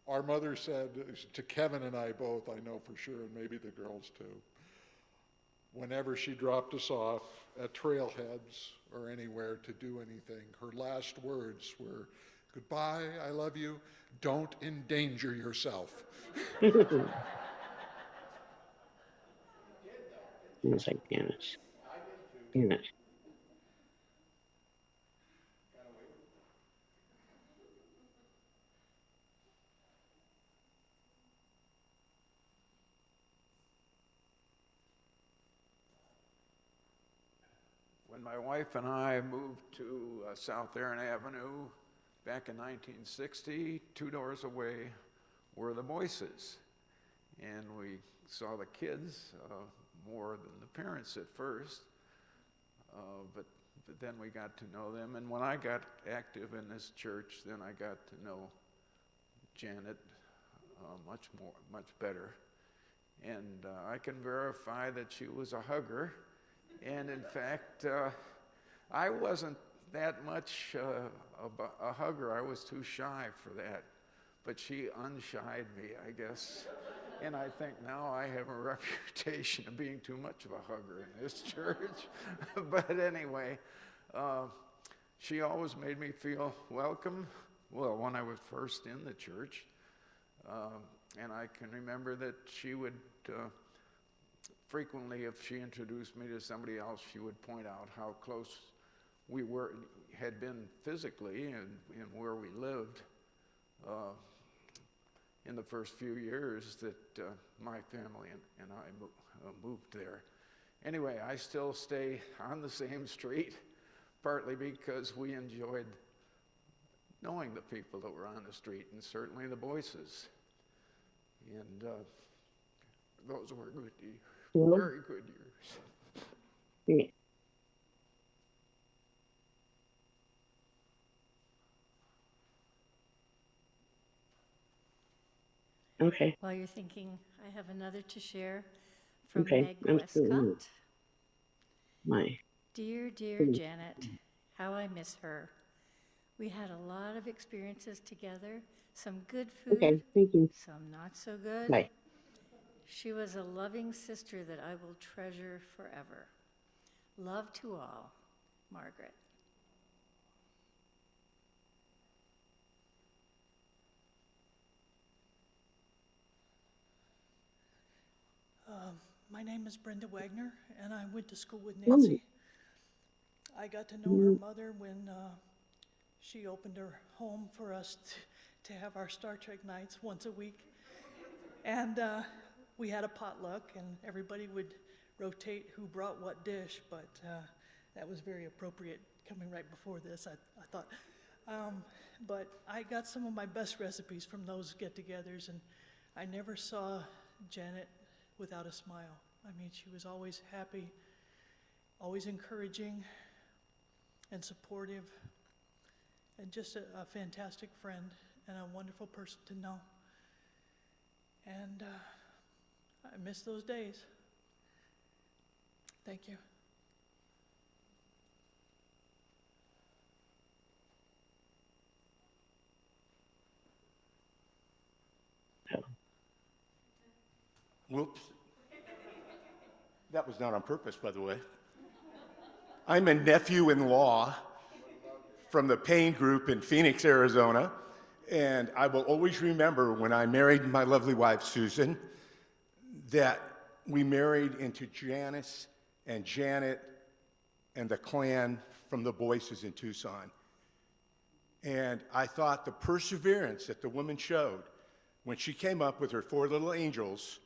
Our mother said to Kevin and I both, I know for sure, and maybe the girls too, whenever she dropped us off at trailheads or anywhere to do anything, her last words were, goodbye, I love you, don't endanger yourself. It's like Janice. Janice. When my wife and I moved to South Erin Avenue back in 1960, 2 doors away were the Boices. And we saw the kids more than the parents at first, but then we got to know them. And when I got active in this church, then I got to know Janet much better. And I can verify that she was a hugger. And in fact, I wasn't that much a hugger. I was too shy for that. But she unshied me, I guess. And I think now I have a reputation of being too much of a hugger in this church. But anyway, she always made me feel welcome. Well, when I was first in the church. And I can remember that she would frequently, if she introduced me to somebody else, she would point out how close we had been physically and where we lived in the first few years that my family and I moved there. Anyway, I still stay on the same street, partly because we enjoyed knowing the people that were on the street, and certainly the Boices. And those were good years, Well, very good years. yeah. Okay. While you're thinking, I have another to share from Okay. Meg I'm still in Westcott. my. Dear, dear Janet, how I miss her. We had a lot of experiences together, some good Okay. food, Thank you. some not so good. Bye. She was a loving sister that I will treasure forever. Love to all, Margaret. My name is Brenda Wagner, and I went to school with Ooh. Nancy. I got to know her Mm. mother when she opened her home for us to have our Star Trek nights once a week. And we had a potluck, and everybody would rotate who brought what dish, but that was very appropriate coming right before this, I thought. But I got some of my best recipes from those get-togethers, and I never saw Janet without a smile. I mean, she was always happy, always encouraging and supportive, and just a fantastic friend and a wonderful person to know. And I miss those days. Thank you. Whoops. That was not on purpose, by the way. I'm a nephew-in-law from the Payne Group in Phoenix, Arizona, and I will always remember when I married my lovely wife, Susan, that we married into Janice and Janet and the clan from the Boices in Tucson. And I thought the perseverance that the woman showed when she came up with her 4 little angels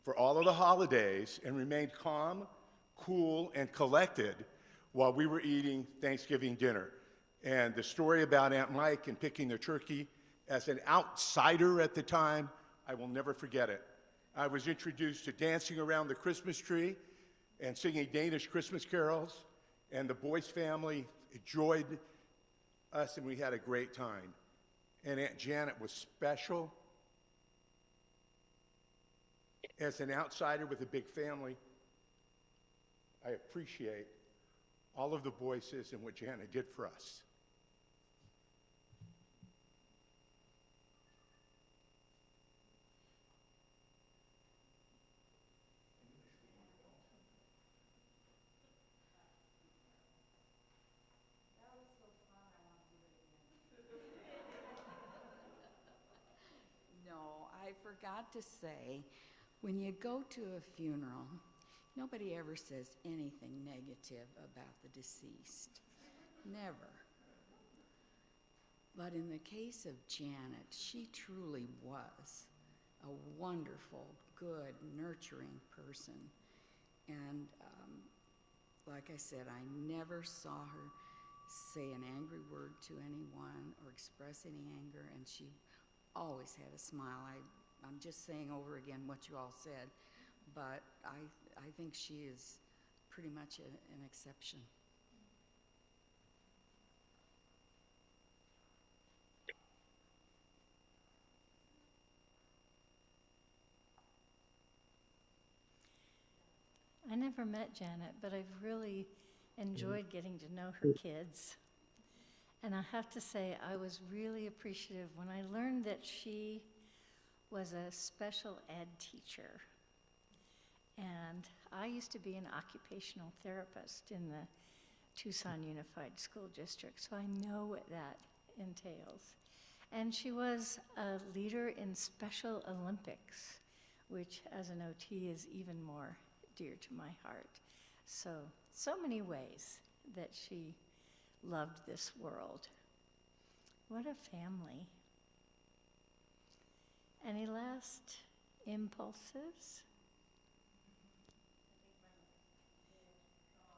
for all of the holidays and remained calm, cool, and collected while we were eating Thanksgiving dinner. And the story about Aunt Mike and picking the turkey, as an outsider at the time, I will never forget it. I was introduced to dancing around the Christmas tree and singing Danish Christmas carols, and the Boice family enjoyed us, and we had a great time. And Aunt Janet was special. As an outsider with a big family, I appreciate all of the Boices and what Janet did for us. No, I forgot to say, when you go to a funeral, nobody ever says anything negative about the deceased. Never. But in the case of Janet, she truly was a wonderful, good, nurturing person. And like I said, I never saw her say an angry word to anyone or express any anger, and she always had a smile. I'm just saying over again what you all said, but I think she is pretty much an exception. I never met Janet, but I've really enjoyed getting to know her kids. And I have to say, I was really appreciative when I learned that she was a special ed teacher. And I used to be an occupational therapist in the Tucson Unified School District, so I know what that entails. And she was a leader in Special Olympics, which as an OT is even more dear to my heart. So many ways that she loved this world. What a family. Any last impulses?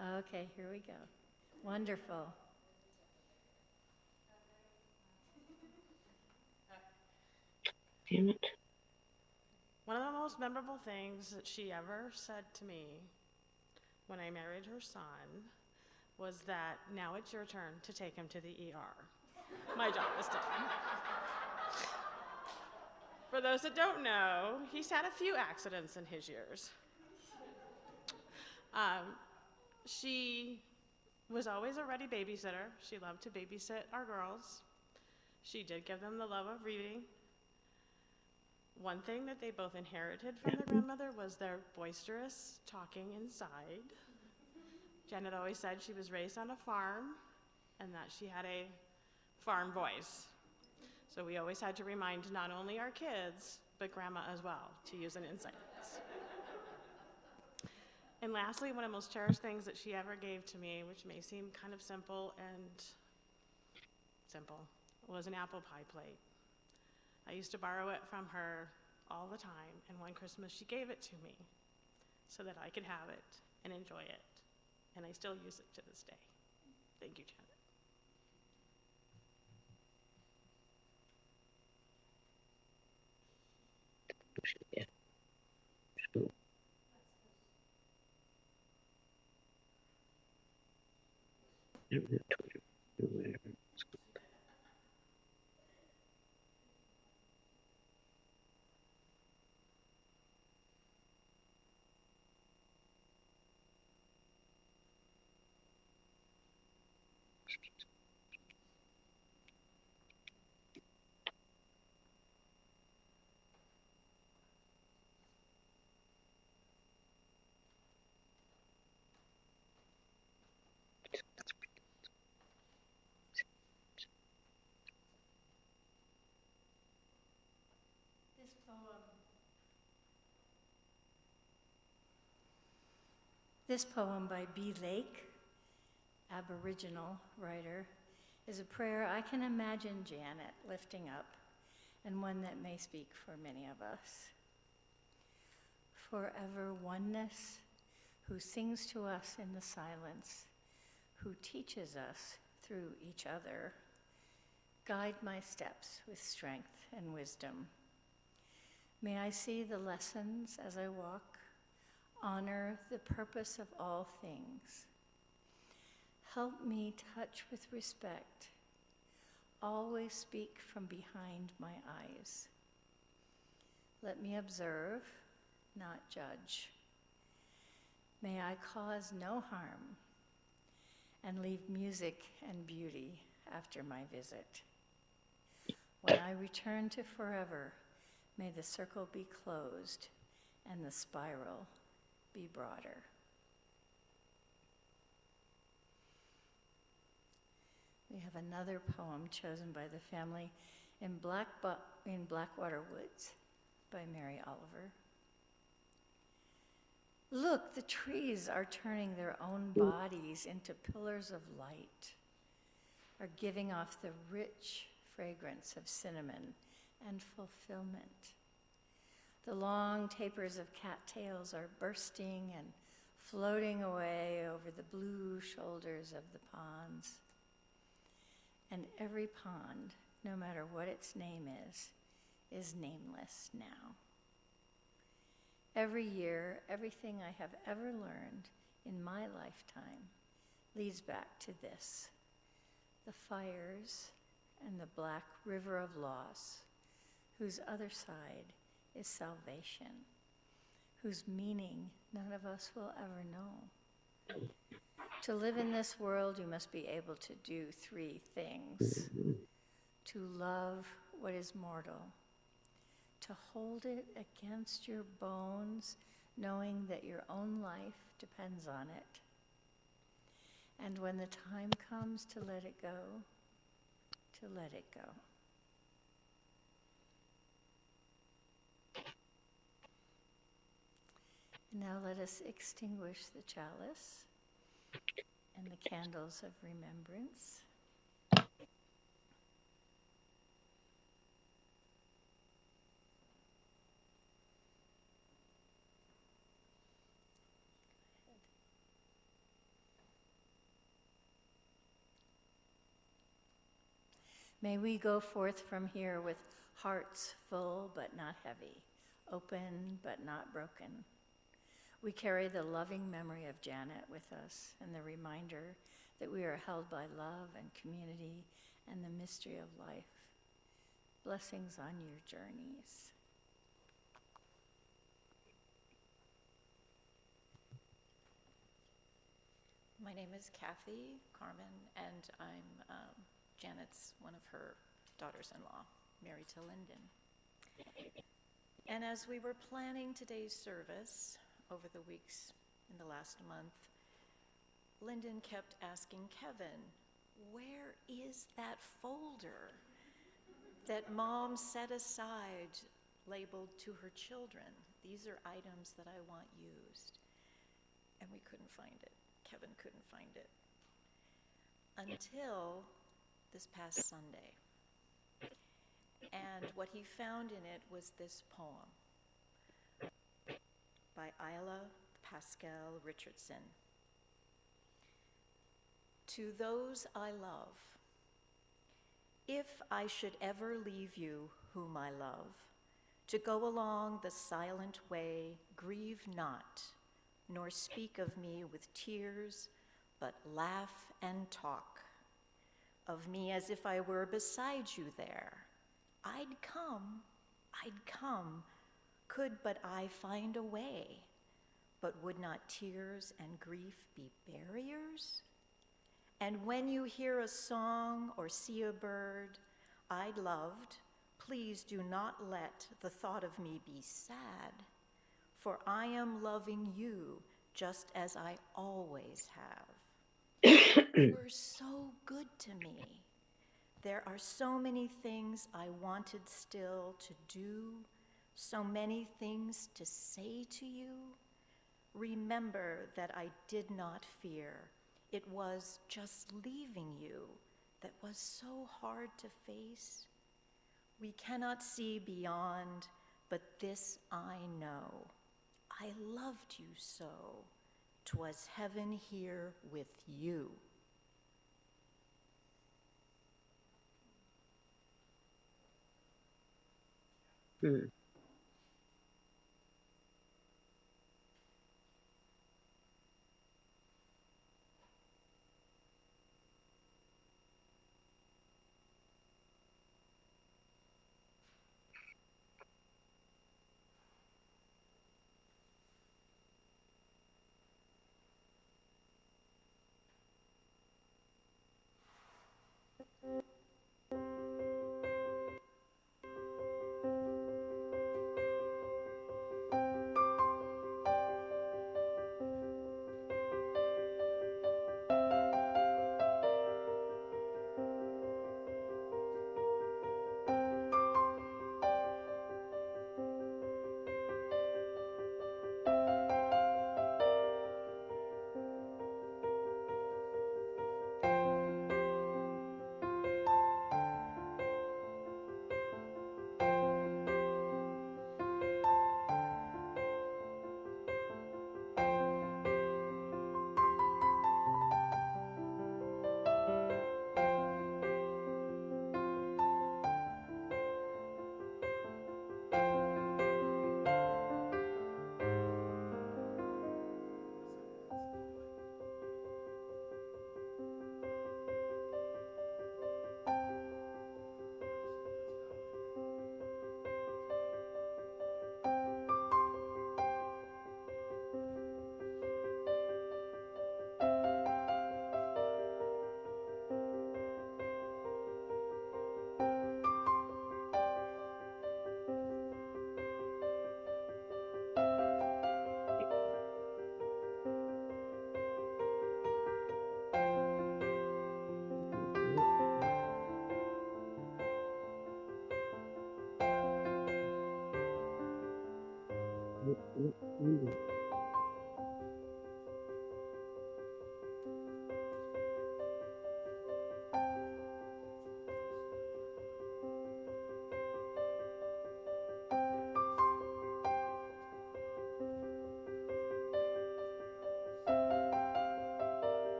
Okay, here we go. Wonderful. Damn it. One of the most memorable things that she ever said to me when I married her son was that now it's your turn to take him to the ER. My job is done. For those that don't know, he's had a few accidents in his years. She was always a ready babysitter. She loved to babysit our girls. She did give them the love of reading. One thing that they both inherited from their grandmother was their boisterous talking inside. Janet always said she was raised on a farm and that she had a farm voice. So we always had to remind not only our kids, but Grandma as well, to use an inside voice. And lastly, one of the most cherished things that she ever gave to me, which may seem kind of simple, was an apple pie plate. I used to borrow it from her all the time, and one Christmas she gave it to me so that I could have it and enjoy it, and I still use it to this day. Thank you, Janet. Yeah. True. I don't have Twitter or whatever. This poem by B. Lake, Aboriginal writer, is a prayer I can imagine Janet lifting up, and one that may speak for many of us. Forever oneness, who sings to us in the silence, who teaches us through each other, guide my steps with strength and wisdom. May I see the lessons as I walk, honor the purpose of all things. Help me touch with respect, always speak from behind my eyes. Let me observe, not judge. May I cause no harm and leave music and beauty after my visit. When I return to forever, may the circle be closed and the spiral be broader. We have another poem chosen by the family in Blackwater Woods by Mary Oliver. Look, the trees are turning their own bodies into pillars of light, are giving off the rich fragrance of cinnamon and fulfillment. The long tapers of cattails are bursting and floating away over the blue shoulders of the ponds. And every pond, no matter what its name is nameless now. Every year, everything I have ever learned in my lifetime leads back to this: the fires and the black river of loss, whose other side is salvation, whose meaning none of us will ever know. To live in this world, you must be able to do three things: to love what is mortal, to hold it against your bones, knowing that your own life depends on it, and when the time comes to let it go, to let it go. Now let us extinguish the chalice and the candles of remembrance. May we go forth from here with hearts full but not heavy, open but not broken. We carry the loving memory of Janet with us and the reminder that we are held by love and community and the mystery of life. Blessings on your journeys. My name is Kathy Carmen, and I'm Janet's one of her daughters-in-law, married to Lyndon. And as we were planning today's service over the weeks in the last month, Lyndon kept asking Kevin, where is that folder that Mom set aside labeled to her children? These are items that I want used. And we couldn't find it. Kevin couldn't find it. Until this past Sunday. And what he found in it was this poem by Isla Pascal Richardson. To those I love, if I should ever leave you whom I love, to go along the silent way, grieve not, nor speak of me with tears, but laugh and talk of me as if I were beside you there. I'd come, could but I find a way. But would not tears and grief be barriers? And when you hear a song or see a bird I'd loved, please do not let the thought of me be sad, for I am loving you just as I always have. You were so good to me. There are so many things I wanted still to do, so many things to say to you. Remember that I did not fear. It was just leaving you that was so hard to face. We cannot see beyond, but this I know. I loved you so. 'Twas heaven here with you. Hmm.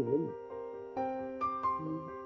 isn't it? Mm.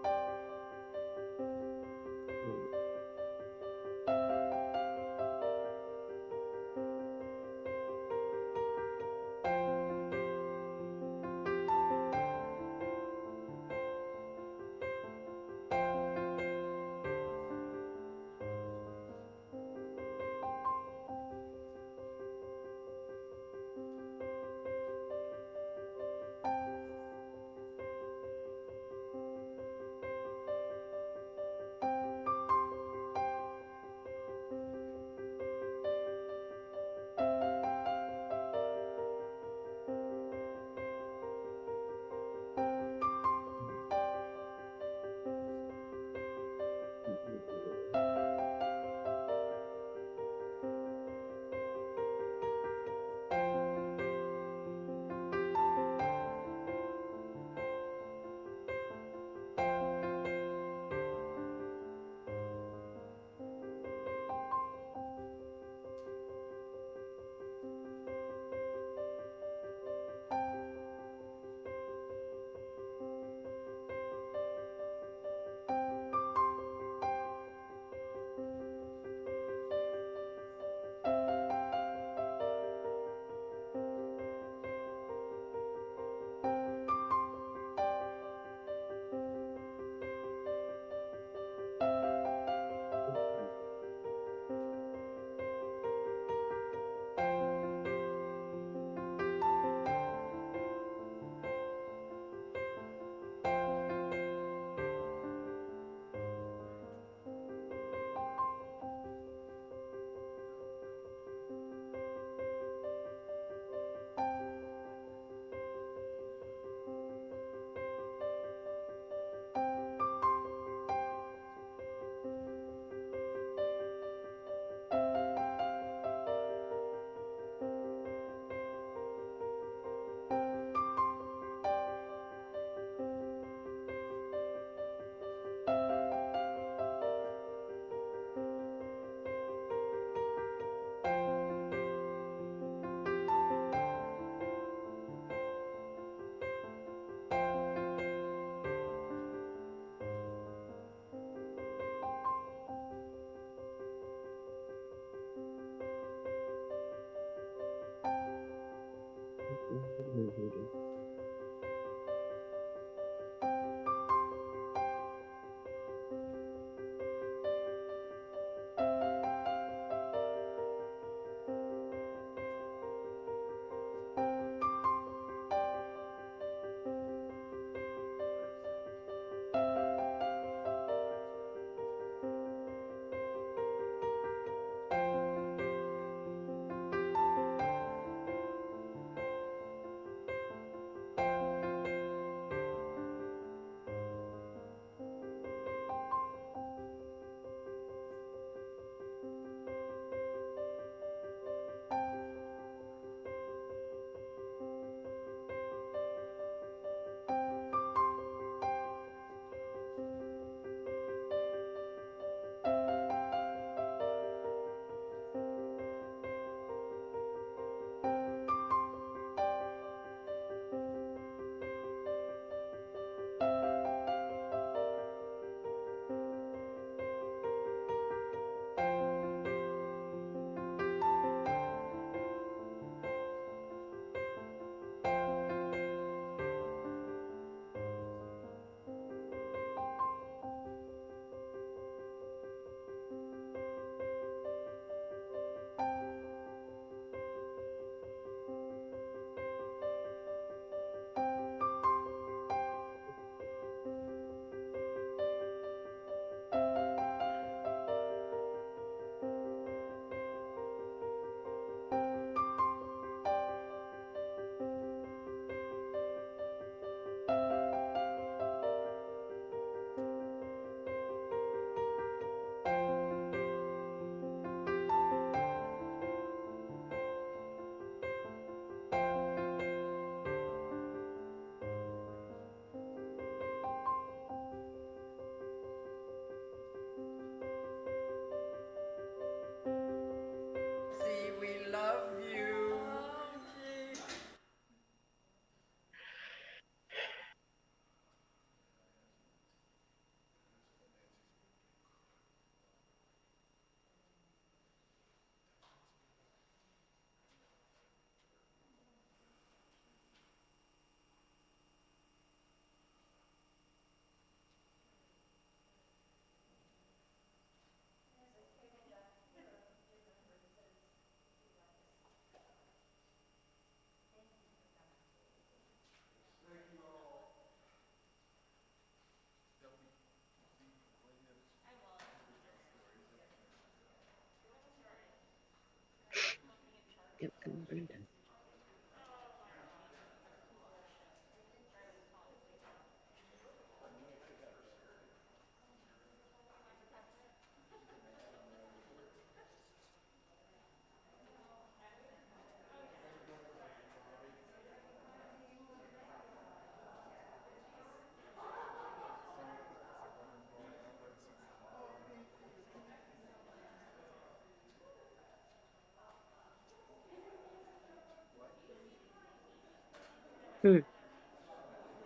Hmm.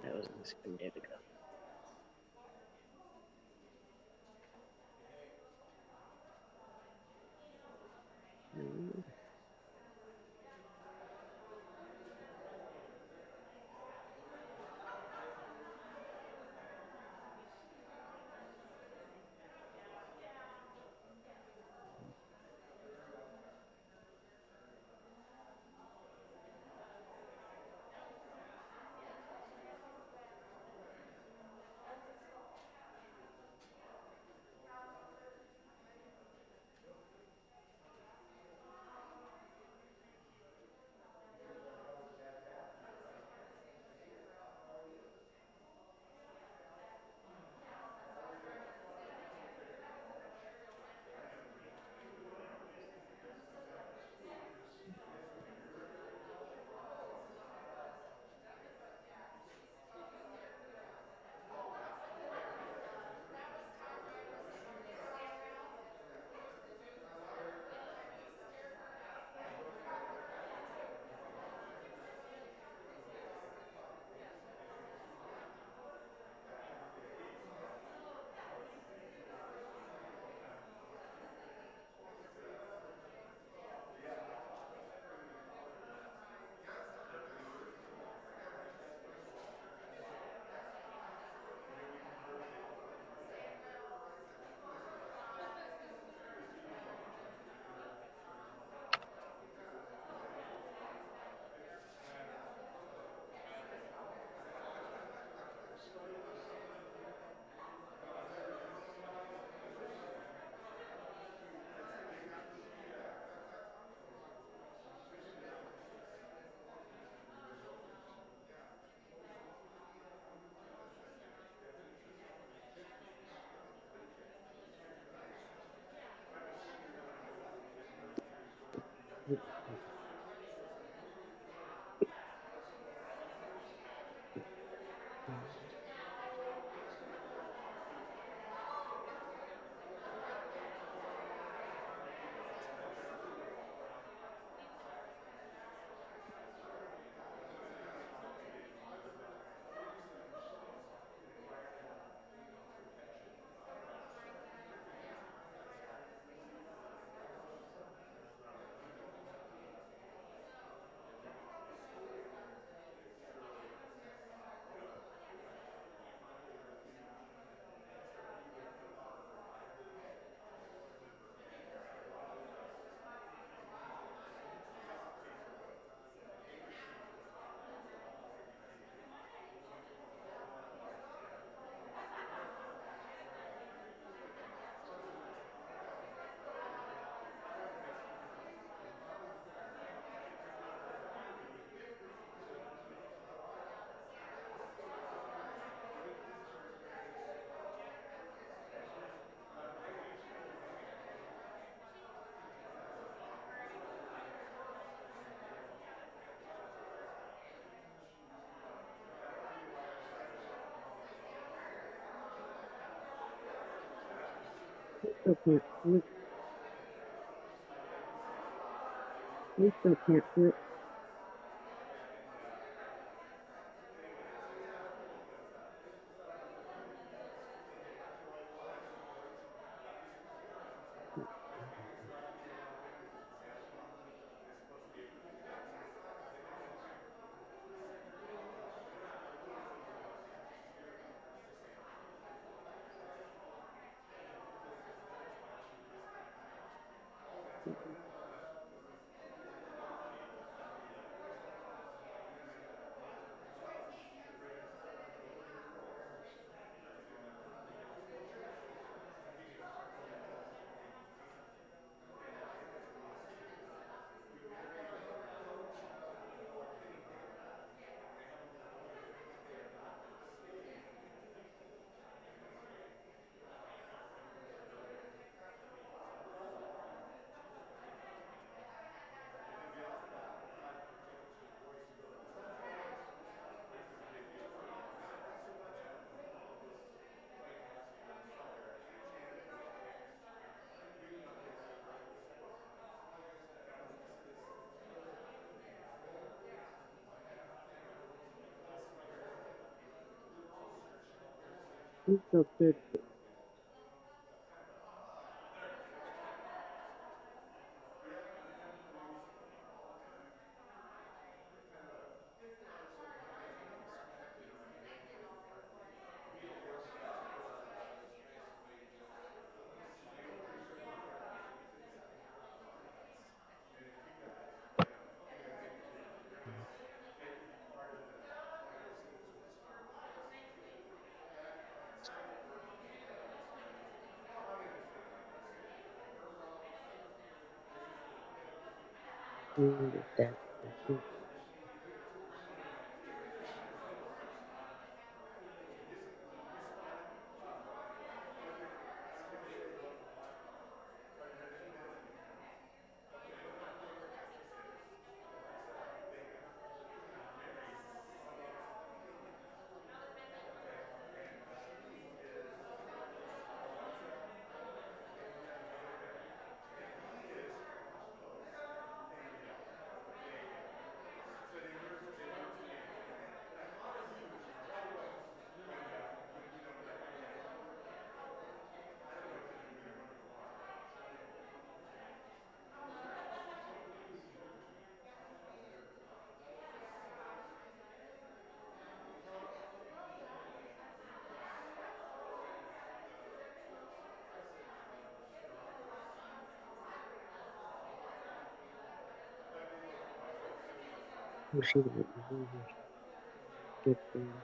That was a Screen David go. Mm. Still can't see it. We still can't see it. I'm so good. That. Oh, she didn't know. Good thing.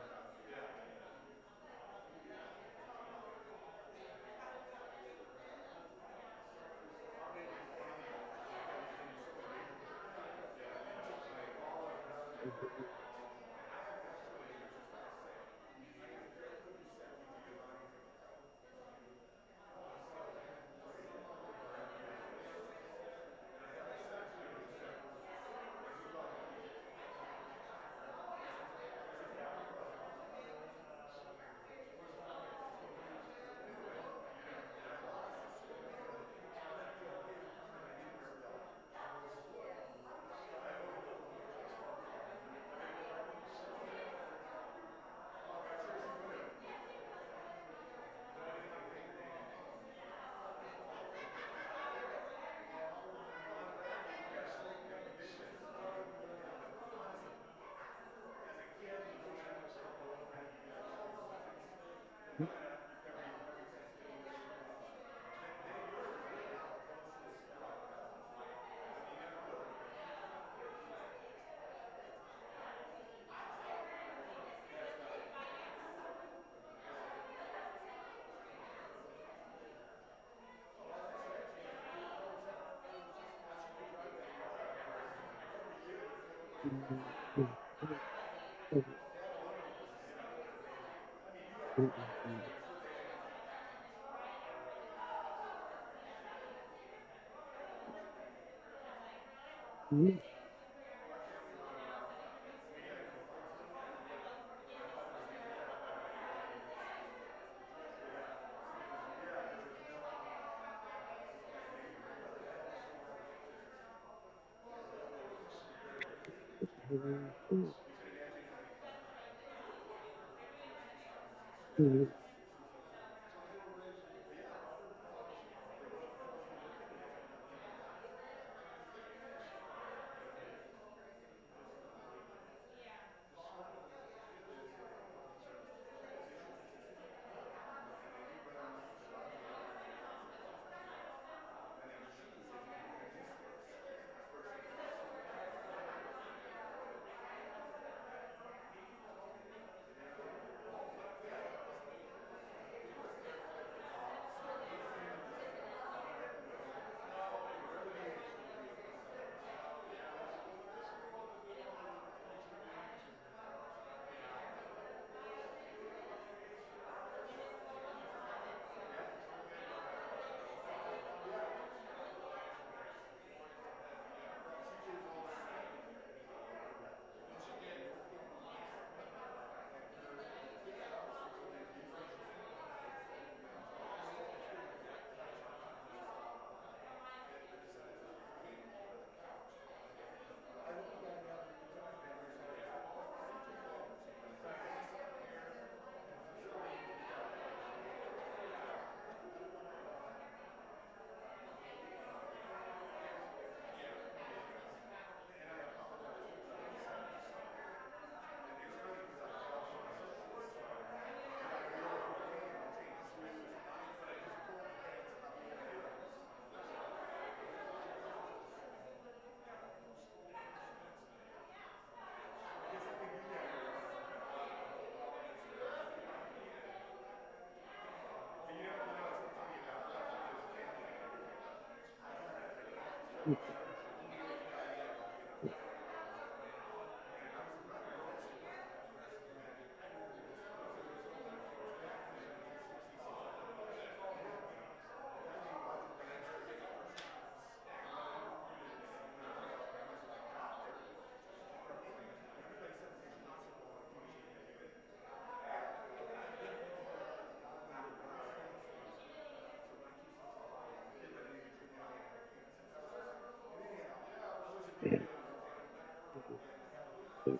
Thank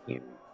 you.